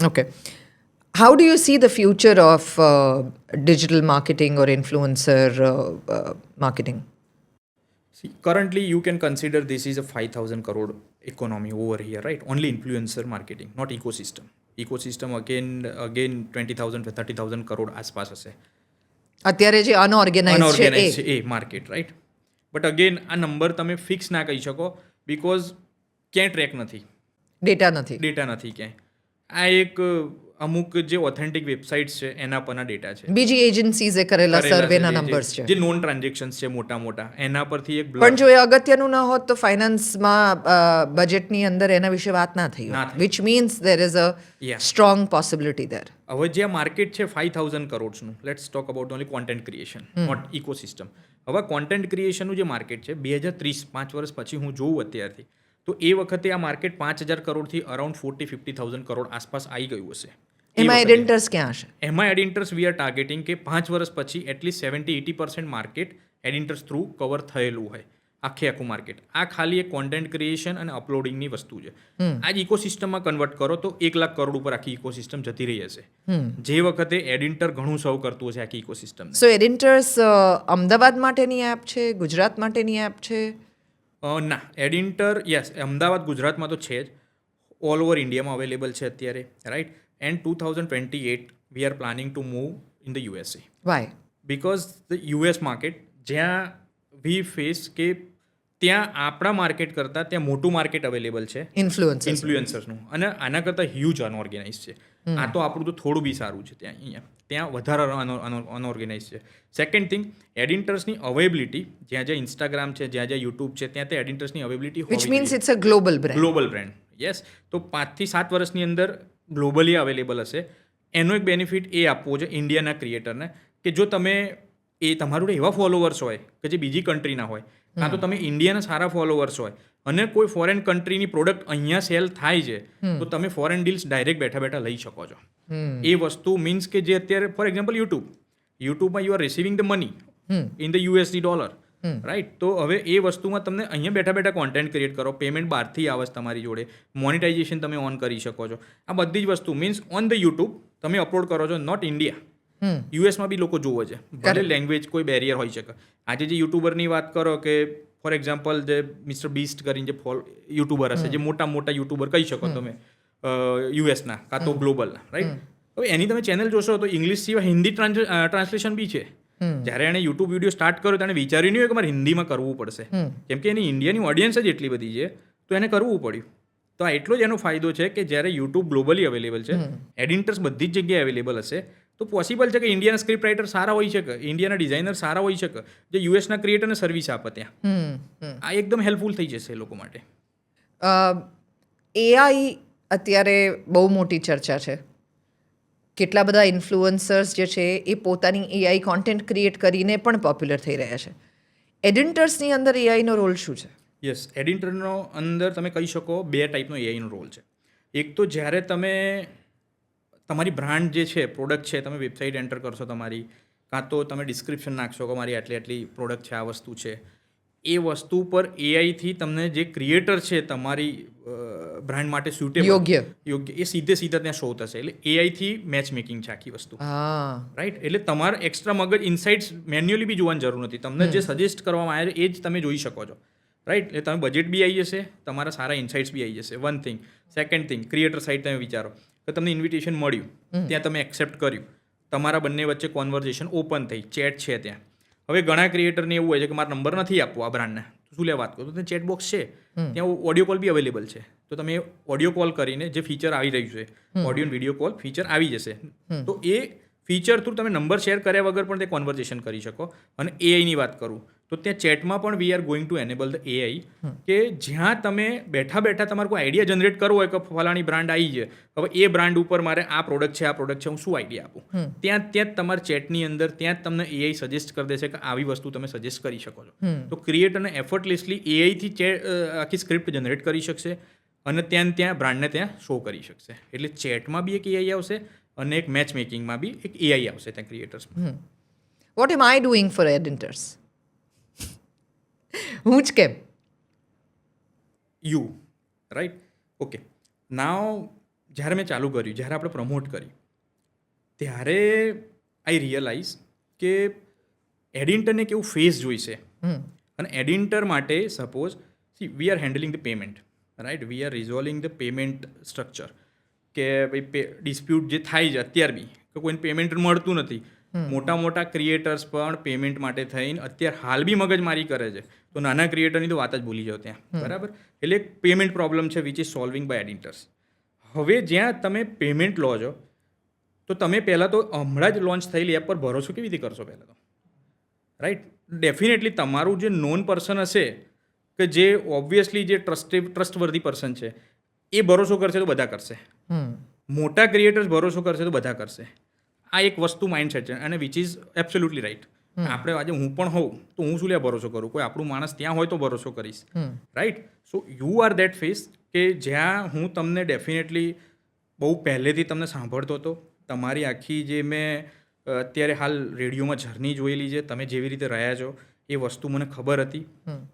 [SPEAKER 1] Okay. How do you see the future of digital marketing or influencer marketing?
[SPEAKER 2] See, currently you can consider this is a 5,000 crore economy over here, right? Only influencer marketing, not ecosystem. Ecosystem again 20,000 to 30,000 crore આસપાસ હશે.
[SPEAKER 1] અત્યારે જે unorganised છે
[SPEAKER 2] છે એ market, right? But again આ number તમે fix ના કહી શકો બિકોઝ ક્યાંય ટ્રેક નથી,
[SPEAKER 1] ડેટા નથી.
[SPEAKER 2] ડેટા નથી ક્યાંય. આ એક અમુક જે ઓથેન્ટિક વેબસાઇટ્સ છે એના પરના ડેટા છે,
[SPEAKER 1] બીજી એજન્સીઝે કરેલા સર્વેના
[SPEAKER 2] જે-
[SPEAKER 1] નંબર્સ છે.
[SPEAKER 2] જે નોન ટ્રાન્ઝેક્શન્સ છે મોટા એના પરથી એક
[SPEAKER 1] પણ જો એ અગત્યનું ન હોત તો ફાઇનાન્સમાં બજેટની અંદર એના વિશે વાત ના થઈ
[SPEAKER 2] ના
[SPEAKER 1] હોત,
[SPEAKER 2] થાય.
[SPEAKER 1] Which means there is a
[SPEAKER 2] Yeah.
[SPEAKER 1] Strong possibility there.
[SPEAKER 2] હવે જે આ માર્કેટ છે 5,000 કરોડનું, let's talk about only content creation, not ecosystem. હવે કોન્ટેન્ટ ક્રિએશનનું જે માર્કેટ છે 2030, 5 વર્ષ પછી હું જોઉં અત્યારથી, તો એ વખતે આ માર્કેટ 5,000 કરોડથી અરાઉન્ડ 40,000-50,000 કરોડ આસપાસ આવી ગયું હશે.
[SPEAKER 1] એમાં
[SPEAKER 2] વખતે.
[SPEAKER 1] એડેન્ટર્સ ક્યાં હશે?
[SPEAKER 2] એમાં એડિન્ટર્સ વી આર ટાર્ગેટિંગ કે 5 વર્ષ પછી એટલીસ્ટ 70-80% માર્કેટ એડિન્ટર્સ થ્રુ કવર થયેલું હોય, આખું માર્કેટ. આ ખાલી એક કોન્ટેન્ટ ક્રિએશન અને અપલોડિંગની વસ્તુ છે. આ જ ઇકોસિસ્ટમમાં કન્વર્ટ કરો તો 1 લાખ કરોડ ઉપર આખી ઇકોસિસ્ટમ જતી રહી હશે, જે વખતે એડિન્ટર ઘણું સર્વ કરતું હશે આખી ઇકોસિસ્ટમ.
[SPEAKER 1] સો એડેન્ટર્સ અમદાવાદ માટેની એપ છે, ગુજરાત માટેની એપ છે?
[SPEAKER 2] ના, એડિન્ટર યસ અમદાવાદ ગુજરાતમાં તો છે જ, ઓલ ઓવર ઇન્ડિયામાં અવેલેબલ છે અત્યારે, right. And 2028 we are planning to move in the USA,
[SPEAKER 1] why?
[SPEAKER 2] Because the US market જ્યાં વી ફેસ કે ત્યાં આપણા માર્કેટ કરતાં ત્યાં મોટું માર્કેટ અવેલેબલ છે ઇન્ફ્લુએન્સર્સનું, અને આના કરતાં હ્યુજ અનઓર્ગેનાઇઝ છે. આ તો આપણું તો થોડું બી સારું છે ત્યાં વધારે અનઓર્ગેનાઇઝ છે. સેકન્ડ થિંગ, એડિન્ટર્સની અવેબિલિટી જ્યાં ઇન્સ્ટાગ્રામ છે, જ્યાં યુટ્યુબ છે, ત્યાં તે એડિન્ટર્સની availability
[SPEAKER 1] which means it's a global
[SPEAKER 2] brand. Yes, તો 5 થી 7 વર્ષની અંદર ગ્લોબલી અવેલેબલ હશે. એનો એક બેનિફિટ એ આપવો છે ઇન્ડિયાના ક્રિએટરને કે જો તમે તમારું એવા ફોલોવર્સ હોય કે જે બીજી કન્ટ્રીના હોય, કાં તો તમે ઇન્ડિયાના સારા ફોલોવર્સ હોય અને કોઈ ફોરેન કન્ટ્રીની પ્રોડક્ટ અહીંયા સેલ થાય છે, તો તમે ફોરેન ડીલ્સ ડાયરેક્ટ બેઠા બેઠા લઈ શકો છો. એ વસ્તુ મીન્સ કે જે અત્યારે ફોર એક્ઝામ્પલ યુટ્યુબમાં you are receiving the money in the USD dollar, right. તો હવે એ વસ્તુમાં તમને અહીંયા બેઠા બેઠા કોન્ટેન્ટ ક્રિએટ કરો, પેમેન્ટ બહારથી આવે તમારી જોડે, મોનિટાઇઝેશન તમે ઓન કરી શકો છો. આ બધી જ વસ્તુ મીન્સ ઓન ધ યુટ્યુબ તમે અપલોડ કરો છો, નોટ ઇન્ડિયા. યુએસમાં બી લોકો જોવે છે, ભલે લેંગ્વેજ કોઈ બેરિયર હોઈ શકે. આજે જે યુટ્યુબરની વાત કરો કે ફોર એક્ઝામ્પલ જે મિસ્ટર બીસ્ટ કરીને જે યુટ્યુબર હશે, જે મોટા મોટા યુટ્યુબર કહી શકો તમે યુએસના કાં તો ગ્લોબલના, રાઈટ. હવે એની તમે ચેનલ જોશો તો ઇંગ્લિશ સિવાય હિન્દી ટ્રાન્સલેશન બી છે. જ્યારે એણે યુટ્યુબ વિડીયો સ્ટાર્ટ કર્યો તેને વિચાર્યું નહીં હોય કે મારે હિન્દીમાં કરવું પડશે, કેમ કે એની ઇન્ડિયાની ઓડિયન્સ જ એટલી બધી છે, તો એને કરવું પડ્યું. તો આ એટલો જ એનો ફાયદો છે કે જ્યારે યુટ્યુબ ગ્લોબલી અવેલેબલ છે, એડિન્ટર્સ બધી જ જગ્યાએ અવેલેબલ હશે, તો પોસિબલ છે કે ઇન્ડિયાના સ્ક્રિપ્ટ રાઇટર સારા હોઈ શકે, ઇન્ડિયાના ડિઝાઇનર સારા હોઈ શકે, જે યુએસના ક્રિએટરને સર્વિસ આપે ત્યાં. આ એકદમ હેલ્પફુલ થઈ જશે એ લોકો માટે.
[SPEAKER 1] એઆઈ અત્યારે બહુ મોટી ચર્ચા છે. કેટલા બધા ઇન્ફ્લુઅન્સર્સ જે છે એ પોતાની એઆઈ કોન્ટેન્ટ ક્રિએટ કરીને પણ પોપ્યુલર થઈ રહ્યા છે. એડિટર્સની અંદર એઆઈનો રોલ શું છે?
[SPEAKER 2] યસ, એડિટરનો અંદર તમે કહી શકો 2 ટાઈપનો એઆઈનો રોલ છે. એક તો જ્યારે તમે તમારી બ્રાન્ડ જે છે, પ્રોડક્ટ છે, તમે વેબસાઇટ એન્ટર કરશો તમારી, કાં તો તમે ડિસ્ક્રિપ્શન નાખશો કે મારી આટલી પ્રોડક્ટ છે, આ વસ્તુ છે, એ વસ્તુ પર એઆઈથી તમને જે ક્રિએટર છે તમારી બ્રાન્ડ માટે સુટેબલ યોગ્ય એ સીધા ત્યાં શો થશે. એટલે એઆઈથી મેચ મેકિંગ છે આખી વસ્તુ, રાઈટ. એટલે તમારે એક્સ્ટ્રા મગજ ઇનસાઇટ્સ મેન્યુઅલી બી જોવાની જરૂર નથી, તમને જે સજેસ્ટ કરવામાં આવે એ જ તમે જોઈ શકો છો, રાઈટ. એટલે તમે બજેટ બી આવી જશે, તમારા સારા ઇનસાઇટ્સ બી આવી જશે. One thing. Second thing, creator side તમે વિચારો કે તમને ઇન્વિટેશન મળ્યું, ત્યાં તમે એક્સેપ્ટ કર્યું, તમારા બંને વચ્ચે કોન્વર્ઝેશન ઓપન થઈ, ચેટ છે ત્યાં. હવે ઘણા ક્રિએટરને એવું હોય છે કે મારો નંબર નથી આપવો આ બ્રાન્ડને, તો શું લે વાત કરો, તો ત્યાં ચેટ બોક્સ છે, ત્યાં ઓડિયો કોલ બી અવેલેબલ છે, તો તમે ઓડિયો કોલ કરીને જે ફીચર આવી રહ્યું છે, ઓડિયો વિડીયો કોલ ફીચર આવી જશે, તો એ ફીચર થ્રુ તમે નંબર શેર કર્યા વગર પણ તે કોન્વર્ઝેશન કરી શકો. અને એઆઈની વાત કરું તો ત્યાં ચેટમાં પણ we are going to enable the AI, કે જ્યાં તમે બેઠા બેઠા તમારે કોઈ આઈડિયા જનરેટ કરવો હોય કે ફલાણી બ્રાન્ડ આવી છે, હવે એ બ્રાન્ડ ઉપર મારે આ પ્રોડક્ટ છે, હું શું આઈડિયા આપું, ત્યાં જ તમારા ચેટની અંદર ત્યાં જ તમને એઆઈ સજેસ્ટ કરી દેશે કે આવી વસ્તુ તમે સજેસ્ટ કરી શકો છો. તો ક્રિએટરને એફર્ટલેસલી એઆઈથી આખી સ્ક્રિપ્ટ જનરેટ કરી શકશે અને ત્યાં બ્રાન્ડને ત્યાં શો કરી શકશે. એટલે ચેટમાં બી એક એઆઈ આવશે અને એક મેચ મેકિંગમાં બી એક એઆઈ આવશે ત્યાં ક્રિએટર્સમાં.
[SPEAKER 1] What am I doing for editors? હું જ કેમ?
[SPEAKER 2] You, right. ઓકે, નાવ જ્યારે મેં ચાલુ કર્યું, જ્યારે આપણે પ્રમોટ કરી, ત્યારે આઈ રિયલાઇઝ કે એડિન્ટરને કેવું ફેસ જોઈશે. અને એડિન્ટર માટે suppose we are handling the payment, right, we are resolving the payment structure, કે ભાઈ ડિસ્પ્યુટ જે થાય છે અત્યાર બી કે કોઈને પેમેન્ટ મળતું નથી, મોટા ક્રિએટર્સ પણ પેમેન્ટ માટે થઈને અત્યારે હાલ બી મગજમારી કરે છે, તો નાના ક્રિએટરની તો વાત જ ભૂલી જાઓ ત્યાં, બરાબર. એટલે એક પેમેન્ટ પ્રોબ્લેમ છે which is solving by editors. હવે જ્યાં તમે પેમેન્ટ લો છો, તો તમે પહેલાં તો હમણાં જ લોન્ચ થયેલી એપ પર ભરોસો કેવી રીતે કરશો પહેલાં તો, રાઈટ. ડેફિનેટલી તમારું જે નોન પર્સન હશે કે જે ઓબ્વિયસલી જે ટ્રસ્ટવર્ધી પર્સન છે એ ભરોસો કરશે તો બધા કરશે, મોટા ક્રિએટર્સ ભરોસો કરશે તો બધા કરશે. આ એક વસ્તુ માઇન્ડસેટ છે અને વિચ ઇઝ એબ્સોલ્યુટલી રાઈટ. આપણે આજે હું પણ હોઉં તો હું શું લે ભરોસો કરું, કોઈ આપણું માણસ ત્યાં હોય તો ભરોસો કરીશ, right. So you are that face કે જ્યાં હું તમને ડેફિનેટલી બહુ પહેલેથી તમને સાંભળતો હતો, તમારી આખી જે મેં અત્યારે હાલ રેડિયોમાં જર્ની જોયેલી છે, તમે જેવી રીતે રહ્યા છો એ વસ્તુ મને ખબર હતી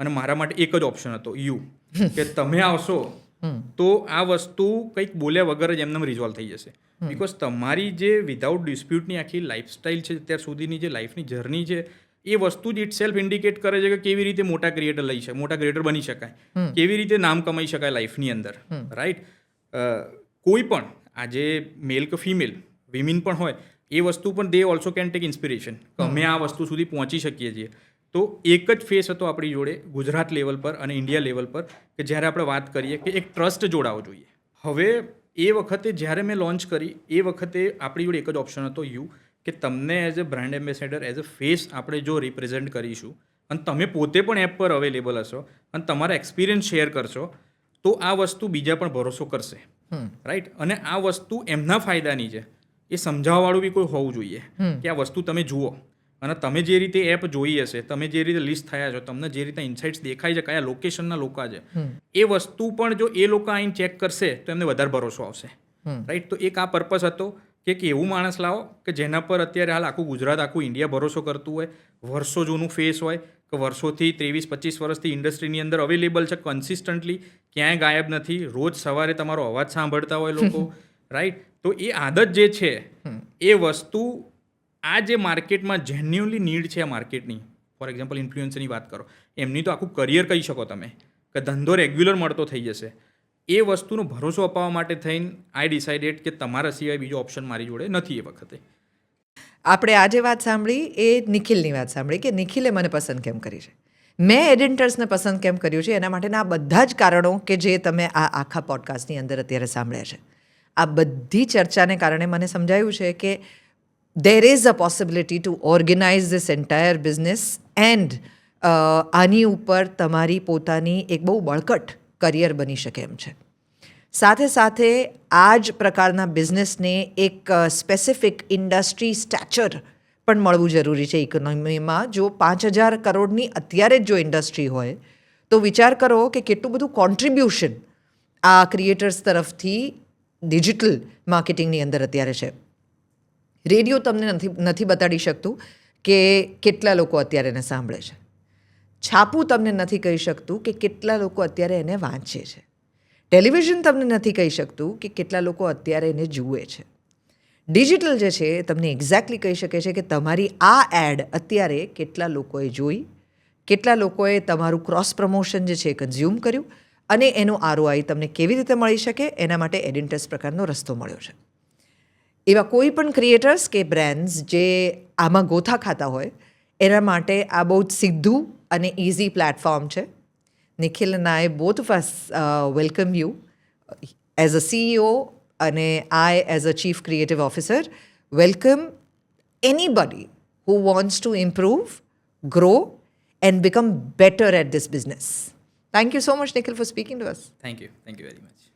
[SPEAKER 2] અને મારા માટે એક જ ઓપ્શન હતો યુ, કે તમે આવશો તો આ વસ્તુ કંઈક બોલ્યા વગર જ એમને રિઝોલ્વ થઈ જશે. બિકોઝ તમારી જે વિધાઉટ ડિસ્પ્યુટની આખી લાઈફસ્ટાઈલ છે, અત્યાર સુધીની જે લાઈફની જર્ની છે, એ વસ્તુ જ ઇટ સેલ્ફ ઇન્ડિકેટ કરે છે કે કેવી રીતે મોટા ક્રિએટર બની શકાય, કેવી રીતે નામ કમાઈ શકાય લાઈફની અંદર, રાઈટ. કોઈ પણ આજે મેલ કે ફિમેલ વિમેન પણ હોય, એ વસ્તુ પણ they also can take inspiration કે અમે આ વસ્તુ સુધી પહોંચી શકીએ છીએ. તો એક જ ફેસ હતો આપણી જોડે ગુજરાત લેવલ પર અને ઇન્ડિયા લેવલ પર, કે જ્યારે આપણે વાત કરીએ કે એક ટ્રસ્ટ જોડાવો જોઈએ. હવે એ વખતે જ્યારે મેં લોન્ચ કરી એ વખતે આપણી જોડે એક જ ઓપ્શન હતો યુ, કે તમને as a brand ambassador, as a face આપણે જો રિપ્રેઝેન્ટ કરીશું અને તમે પોતે પણ એપ પર અવેલેબલ હશો અને તમારા એક્સપિરિયન્સ શેર કરશો, તો આ વસ્તુ બીજા પણ ભરોસો કરશે, રાઈટ. અને આ વસ્તુ એમના ફાયદાની છે, એ સમજાવવાવાળું બી કોઈ હોવું જોઈએ કે આ વસ્તુ તમે જુઓ અને તમે જે રીતે એપ જોઈ હશે, તમે જે રીતે લિસ્ટ થયા છો, તમને જે રીતે ઇન્સાઇટ્સ દેખાય છે, કયા લોકેશનના લોકો છે, એ વસ્તુ પણ જો એ લોકો આઈને ચેક કરશે તો એમને વધારે ભરોસો આવશે, રાઈટ. તો એક આ પર્પઝ હતો કે એક એવું માણસ લાવો કે જેના પર અત્યારે હાલ આખું ગુજરાત, આખું ઇન્ડિયા ભરોસો કરતું હોય, વર્ષો જૂનું ફેસ હોય, કે વર્ષોથી 23-25 વર્ષથી ઇન્ડસ્ટ્રીની અંદર અવેલેબલ છે કન્સિસ્ટન્ટલી, ક્યાંય ગાયબ નથી, રોજ સવારે તમારો અવાજ સાંભળતા હોય લોકો, રાઈટ. તો એ આદત જે છે એ વસ્તુ આ જે માર્કેટમાં જેન્યુઅનલી નીડ છે આ માર્કેટની, ફોર એક્ઝામ્પલ ઇન્ફ્લુએન્સરની વાત કરો, એમની તો આખું કરિયર કહી શકો તમે કે ધંધો રેગ્યુલર મળતો થઈ જશે. એ વસ્તુનો ભરોસો અપાવવા માટે થઈને આઈ ડિસાઇડેડ કે તમારા સિવાય બીજો ઓપ્શન મારી જોડે નથી એ વખતે.
[SPEAKER 1] આપણે આજે વાત સાંભળી એ નિખિલની વાત સાંભળી કે નિખિલે મને પસંદ કેમ કરી છે, મેં એડિટર્સને પસંદ કેમ કર્યું છે, એના માટેના આ બધા જ કારણો કે જે તમે આ આખા પોડકાસ્ટની અંદર અત્યારે સાંભળ્યા છે, આ બધી ચર્ચાને કારણે મને સમજાયું છે કે there is a possibility to organize this entire business and આની ઉપર તમારી પોતાની એક બહુ બળકટ કરિયર બની શકે એમ છે. સાથે સાથે આ જ પ્રકારના બિઝનેસને એક સ્પેસિફિક ઇન્ડસ્ટ્રી સ્ટેચર પણ મળવું જરૂરી છે ઇકોનોમીમાં. જો 5,000 કરોડની અત્યારે જ જો ઇન્ડસ્ટ્રી હોય તો વિચાર કરો કે કેટલું બધું કોન્ટ્રીબ્યુશન આ ક્રિએટર્સ તરફથી ડિજિટલ માર્કેટિંગની અંદર અત્યારે છે. રેડિયો તમને નથી બતાડી શકતું કે કેટલા લોકો અત્યારે એને સાંભળે છે. છાપું તમને નથી કહી શકતું કે કેટલા લોકો અત્યારે એને વાંચે છે. ટેલિવિઝન તમને નથી કહી શકતું કે કેટલા લોકો અત્યારે એને જુએ છે. ડિજિટલ જે છે તમને એક્ઝેક્ટલી કહી શકે છે કે તમારી આ એડ અત્યારે કેટલા લોકોએ જોઈ, કેટલા લોકોએ તમારું ક્રોસ પ્રમોશન જે છે કન્ઝ્યુમ કર્યું અને એનો ROI તમને કેવી રીતે મળી શકે એના માટે એડિન્ટસ પ્રકારનો રસ્તો મળ્યો છે. એવા કોઈ પણ ક્રિએટર્સ કે બ્રાન્ડ્સ જે આમાં ગોથા ખાતા હોય એના માટે આ બહુ જ સીધું અને ઇઝી પ્લેટફોર્મ છે. Nikhil and I, both of us welcome you as a CEO અને I as a Chief Creative Officer. Welcome anybody who wants to improve, grow and become better at this business. Thank you so much, Nikhil, for speaking to us.
[SPEAKER 2] Thank you very much.